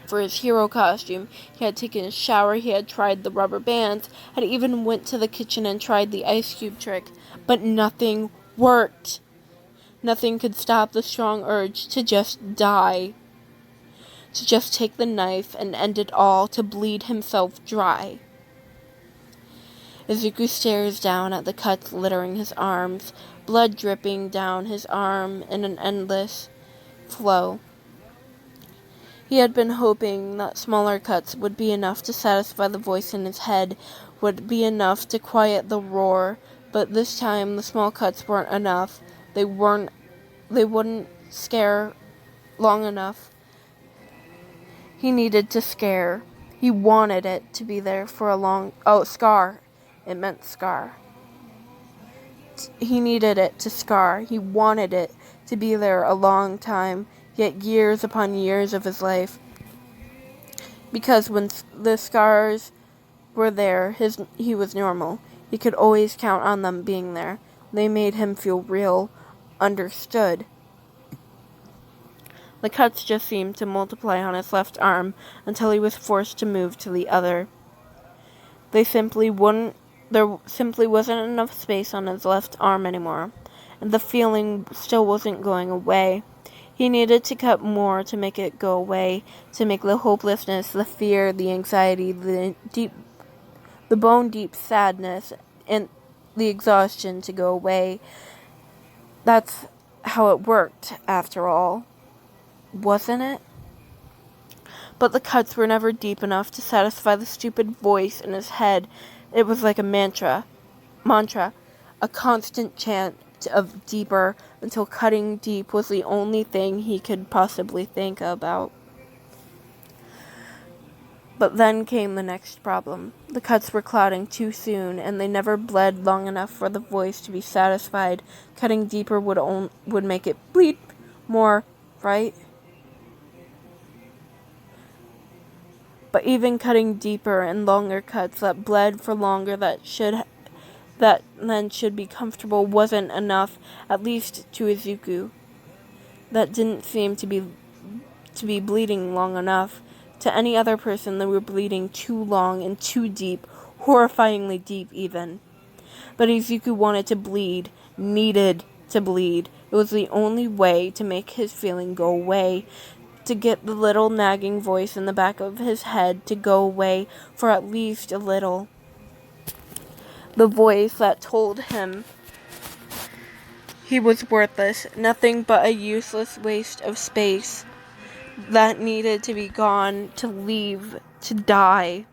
for his hero costume. He had taken a shower. He had tried the rubber bands. Had even went to the kitchen and tried the ice cube trick. But nothing worked. Nothing could stop the strong urge to just die. To just take the knife and end it all, to bleed himself dry. Izuku stares down at the cuts littering his arms, blood dripping down his arm in an endless flow. He had been hoping that smaller cuts would be enough to satisfy the voice in his head, would be enough to quiet the roar, but this time the small cuts weren't enough. They wouldn't scare long enough. He needed to scare. He wanted it to be there for a long... Oh, scar. It meant scar. He needed it to scar. He wanted it to be there a long time, yet years upon years of his life. Because when the scars were there, he was normal. He could always count on them being there. They made him feel real, understood. The cuts just seemed to multiply on his left arm until he was forced to move to the other. There simply wasn't enough space on his left arm anymore, and the feeling still wasn't going away. He needed to cut more to make it go away, to make the hopelessness, the fear, the anxiety, the bone-deep sadness, and the exhaustion to go away. That's how it worked, after all, wasn't it? But the cuts were never deep enough to satisfy the stupid voice in his head. It was like a mantra, a constant chant of deeper, until cutting deep was the only thing he could possibly think about. But then came the next problem. The cuts were clotting too soon, and they never bled long enough for the voice to be satisfied. Cutting deeper would make it bleed more, right? But even cutting deeper and longer cuts that bled for longer that then should be comfortable wasn't enough, at least to Izuku. That didn't seem to be bleeding long enough. To any other person, they were bleeding too long and too deep, horrifyingly deep even. But Izuku wanted to bleed, needed to bleed. It was the only way to make his feeling go away, to get the little nagging voice in the back of his head to go away for at least a little. The voice that told him he was worthless, nothing but a useless waste of space that needed to be gone, to leave, to die.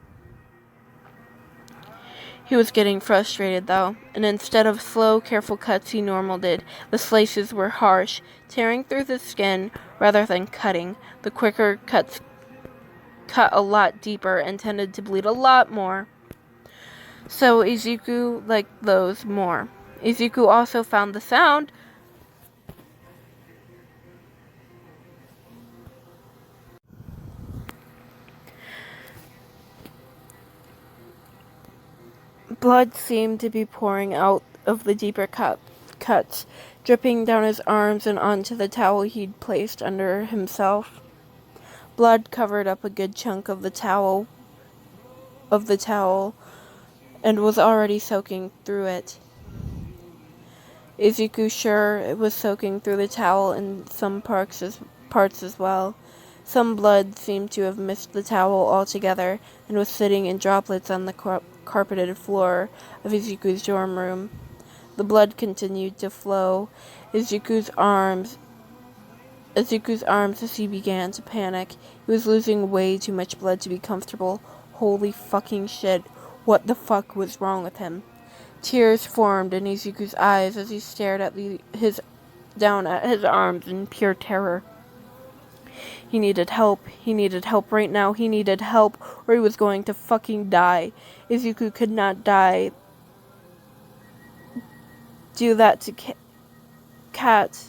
He was getting frustrated, though, and instead of slow, careful cuts he normally did, the slices were harsh, tearing through the skin rather than cutting. The quicker cuts cut a lot deeper and tended to bleed a lot more. So Izuku liked those more. Izuku also found the sound blood seemed to be pouring out of the deeper cuts, dripping down his arms and onto the towel he'd placed under himself. Blood covered up a good chunk of the towel, and was already soaking through it. Izuku sure it was soaking through the towel in some parts as well. Some blood seemed to have missed the towel altogether and was sitting in droplets on the carpeted floor of Izuku's dorm room. The blood continued to flow. Izuku's arms as he began to panic. He was losing way too much blood to be comfortable. Holy fucking shit. What the fuck was wrong with him? Tears formed in Izuku's eyes as he stared at down at his arms in pure terror. He needed help. He needed help right now. He needed help, or he was going to fucking die. Izuku could not die. Do that to Kat.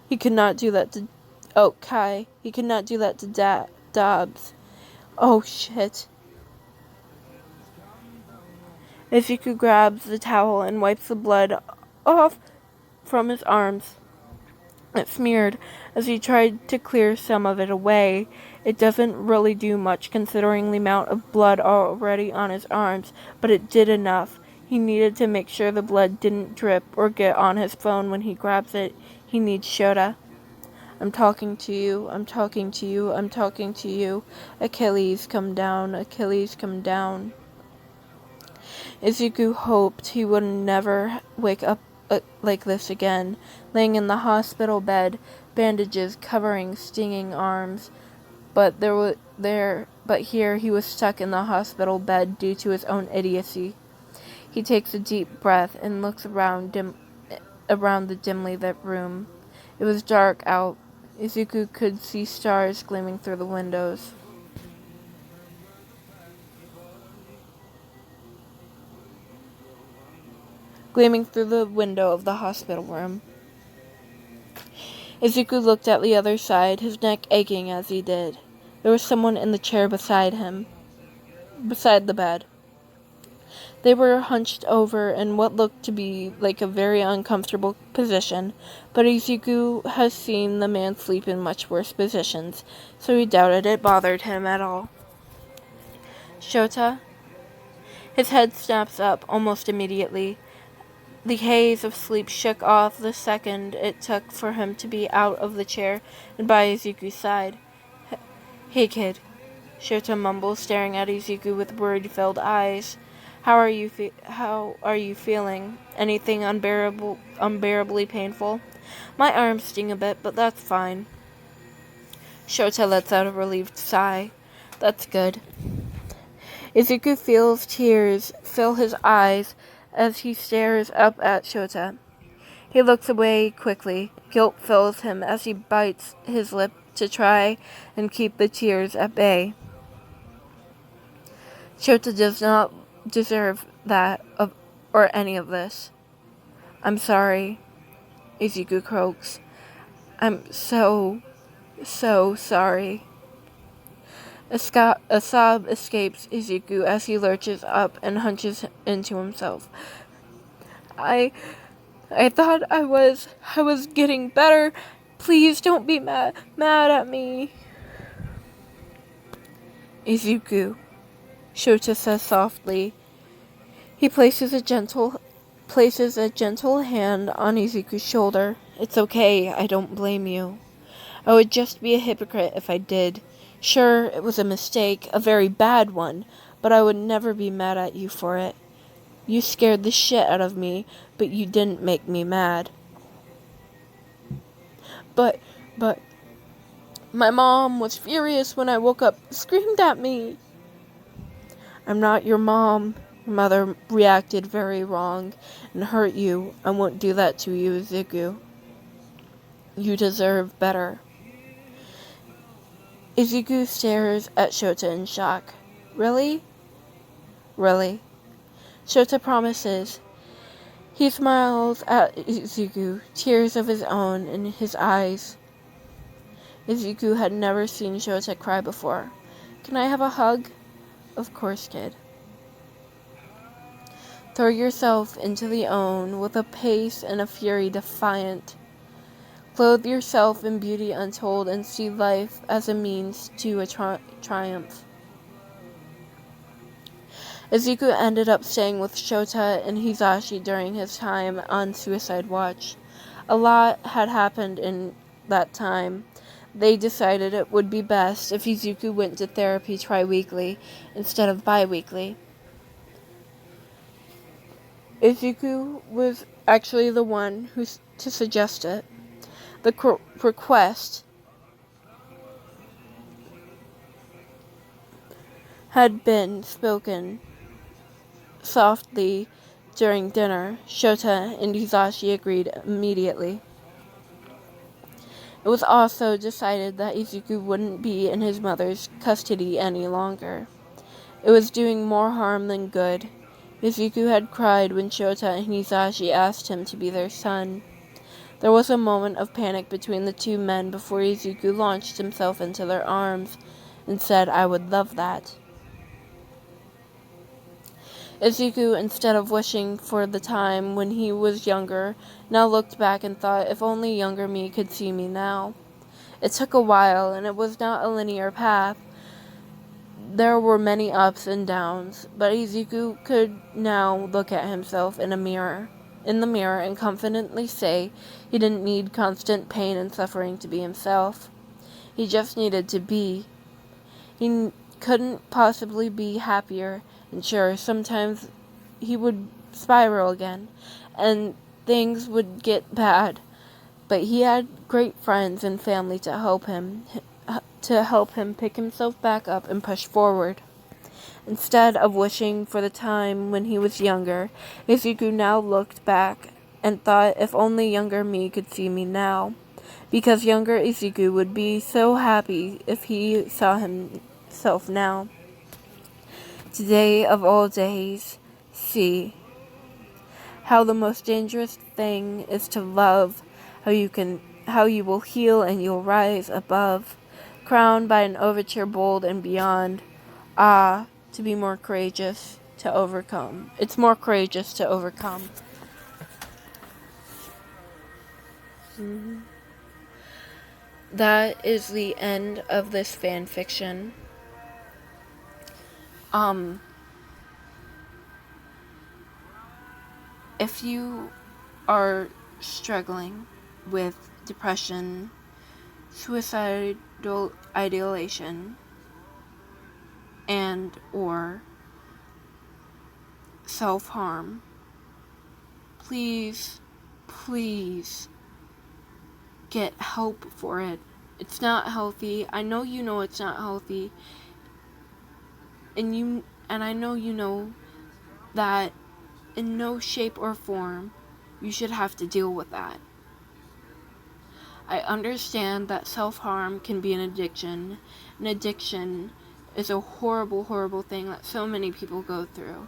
He could not do that to... Oh, Kai. He could not do that to Dobbs. Oh, shit. Izuku grabs the towel and wipes the blood off from his arms. It smeared as he tried to clear some of it away. It doesn't really do much considering the amount of blood already on his arms, but it did enough. He needed to make sure the blood didn't drip or get on his phone when he grabs it. He needs Shota. I'm talking to you. I'm talking to you. I'm talking to you. Achilles, come down. Achilles, come down. Izuku hoped he would never wake up like this again, laying in the hospital bed, bandages covering stinging arms. But here he was stuck in the hospital bed due to his own idiocy. He takes a deep breath and looks around the dimly lit room. It was dark out. Izuku could see stars gleaming through the windows. Gleaming through the window of the hospital room. Izuku looked at the other side, his neck aching as he did. There was someone in the chair beside the bed. They were hunched over in what looked to be like a very uncomfortable position, but Izuku has seen the man sleep in much worse positions, so he doubted it bothered him at all. Shota? His head snaps up almost immediately. The haze of sleep shook off the second it took for him to be out of the chair and by Izuku's side. Hey, kid. Shota mumbles, staring at Izuku with worry-filled eyes. How are you feeling? Anything unbearably painful? My arms sting a bit, but that's fine. Shota lets out a relieved sigh. That's good. Izuku feels tears fill his eyes as he stares up at Shota. He looks away quickly. Guilt fills him as he bites his lip to try and keep the tears at bay. Shota does not deserve that or any of this. I'm sorry, Izuku croaks. I'm so sorry. A sob escapes Izuku as he lurches up and hunches into himself. I thought I was getting better. Please don't be mad at me. Izuku, Shota says softly. He places a gentle hand on Izuku's shoulder. It's okay, I don't blame you. I would just be a hypocrite if I did. Sure, it was a mistake, a very bad one, but I would never be mad at you for it. You scared the shit out of me, but you didn't make me mad. But, my mom was furious when I woke up, screamed at me. I'm not your mom. Your mother reacted very wrong and hurt you. I won't do that to you, Izuku. You deserve better. Izuku stares at Shota in shock. Really? Really? Shota promises. He smiles at Izuku, tears of his own in his eyes. Izuku had never seen Shota cry before. Can I have a hug? Of course, kid. Throw yourself into the own with a pace and a fury defiant. Clothe yourself in beauty untold and see life as a means to a triumph. Izuku ended up staying with Shota and Hisashi during his time on Suicide Watch. A lot had happened in that time. They decided it would be best if Izuku went to therapy tri-weekly instead of bi-weekly. Izuku was actually the one to suggest it. The request had been spoken softly during dinner. Shota and Hisashi agreed immediately. It was also decided that Izuku wouldn't be in his mother's custody any longer. It was doing more harm than good. Izuku had cried when Shota and Hisashi asked him to be their son. There was a moment of panic between the two men before Izuku launched himself into their arms and said, I would love that. Izuku, instead of wishing for the time when he was younger, now looked back and thought, if only younger me could see me now. It took a while, and it was not a linear path. There were many ups and downs, but Izuku could now look at himself in the mirror and confidently say he didn't need constant pain and suffering to be himself. He just needed to be. He couldn't possibly be happier, and sure, sometimes he would spiral again, and things would get bad, but he had great friends and family to help him pick himself back up and push forward. Instead of wishing for the time when he was younger, Izuku now looked back and thought, if only younger me could see me now. Because younger Izuku would be so happy if he saw himself now. Today of all days, see how the most dangerous thing is to love, how you will heal and you'll rise above, crowned by an overture bold and beyond. Ah, to be more courageous, to overcome. It's more courageous to overcome. That is the end of this fan fiction. If you are struggling with depression, suicidal ideation, and or self-harm, please get help for it. It's not healthy. I know you know it's not healthy. And I know you know that in no shape or form you should have to deal with that. I understand that self-harm can be an addiction. An addiction is a horrible, horrible thing that so many people go through.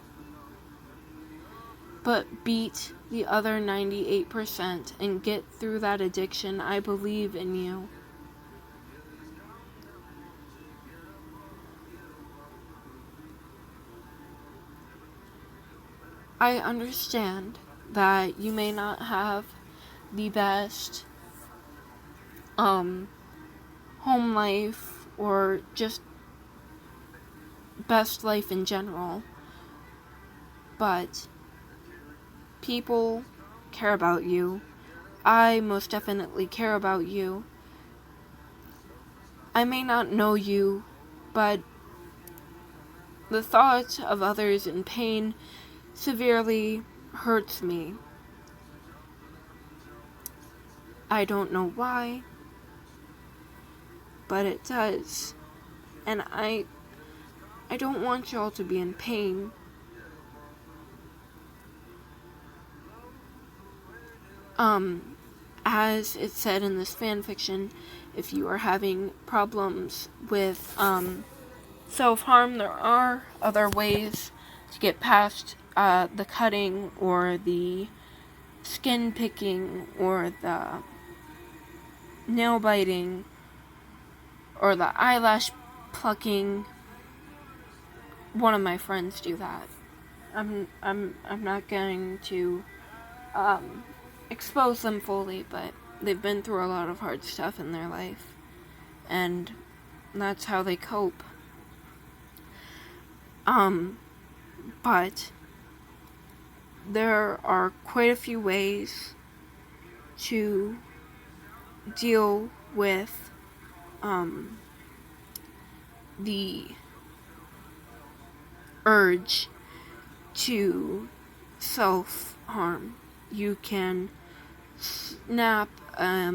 But beat the other 98% and get through that addiction. I believe in you. I understand that you may not have the best home life or just best life in general, but people care about you. I most definitely care about you. I may not know you, but the thought of others in pain severely hurts me. I don't know why, but it does. And I don't want y'all to be in pain. As it said in this fanfiction, if you are having problems with self-harm, there are other ways to get past the cutting or the skin picking or the nail biting or the eyelash plucking. One of my friends do that. I'm not going to expose them fully, but they've been through a lot of hard stuff in their life, and that's how they cope. But there are quite a few ways to deal with the urge to self-harm. You can snap a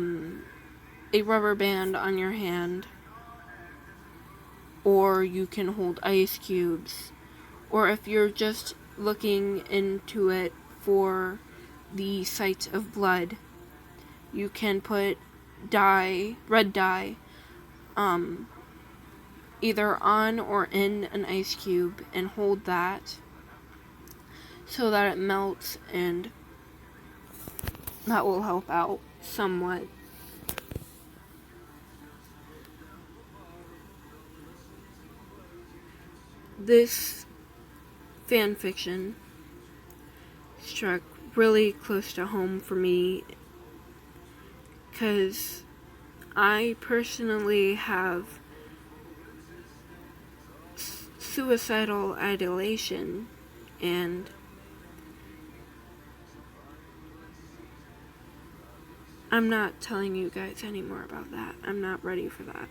rubber band on your hand, or you can hold ice cubes, or if you're just looking into it for the sight of blood, you can put red dye, either on or in an ice cube and hold that so that it melts, and that will help out somewhat. This fanfiction struck really close to home for me because I personally have suicidal ideation, and I'm not telling you guys any more about that. I'm not ready for that.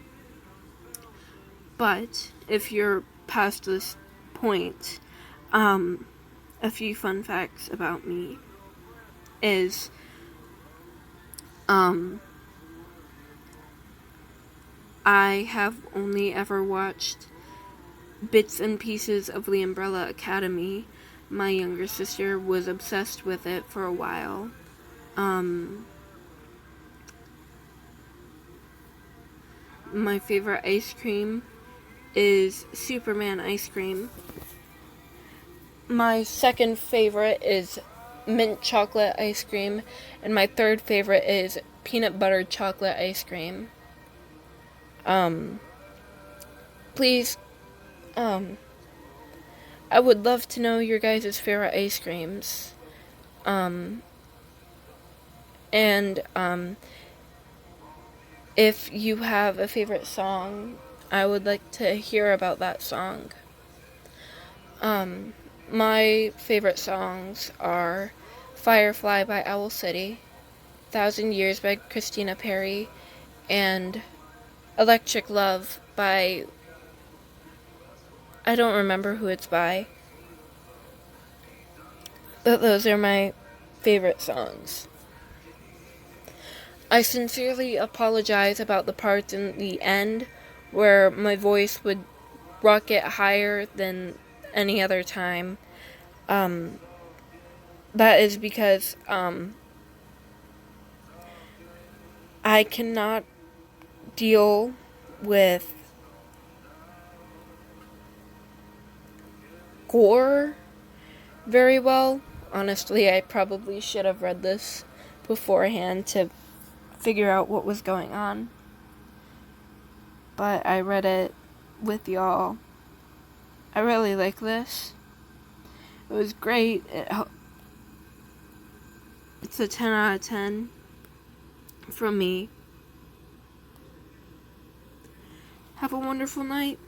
But if you're past this point, a few fun facts about me is I have only ever watched bits and pieces of The Umbrella Academy. My younger sister was obsessed with it for a while. My favorite ice cream is Superman ice cream. My second favorite is mint chocolate ice cream, and my third favorite is peanut butter chocolate ice cream. Please, I would love to know your guys' favorite ice creams. If you have a favorite song, I would like to hear about that song. My favorite songs are Firefly by Owl City, 1,000 Years by Christina Perri, and Electric Love by I don't remember who it's by. But those are my favorite songs. I sincerely apologize about the parts in the end where my voice would rocket higher than any other time. That is because I cannot deal with gore very well. Honestly, I probably should have read this beforehand to figure out what was going on. But I read it with y'all. I really like this. It was great. It's a 10 out of 10 from me. Have a wonderful night.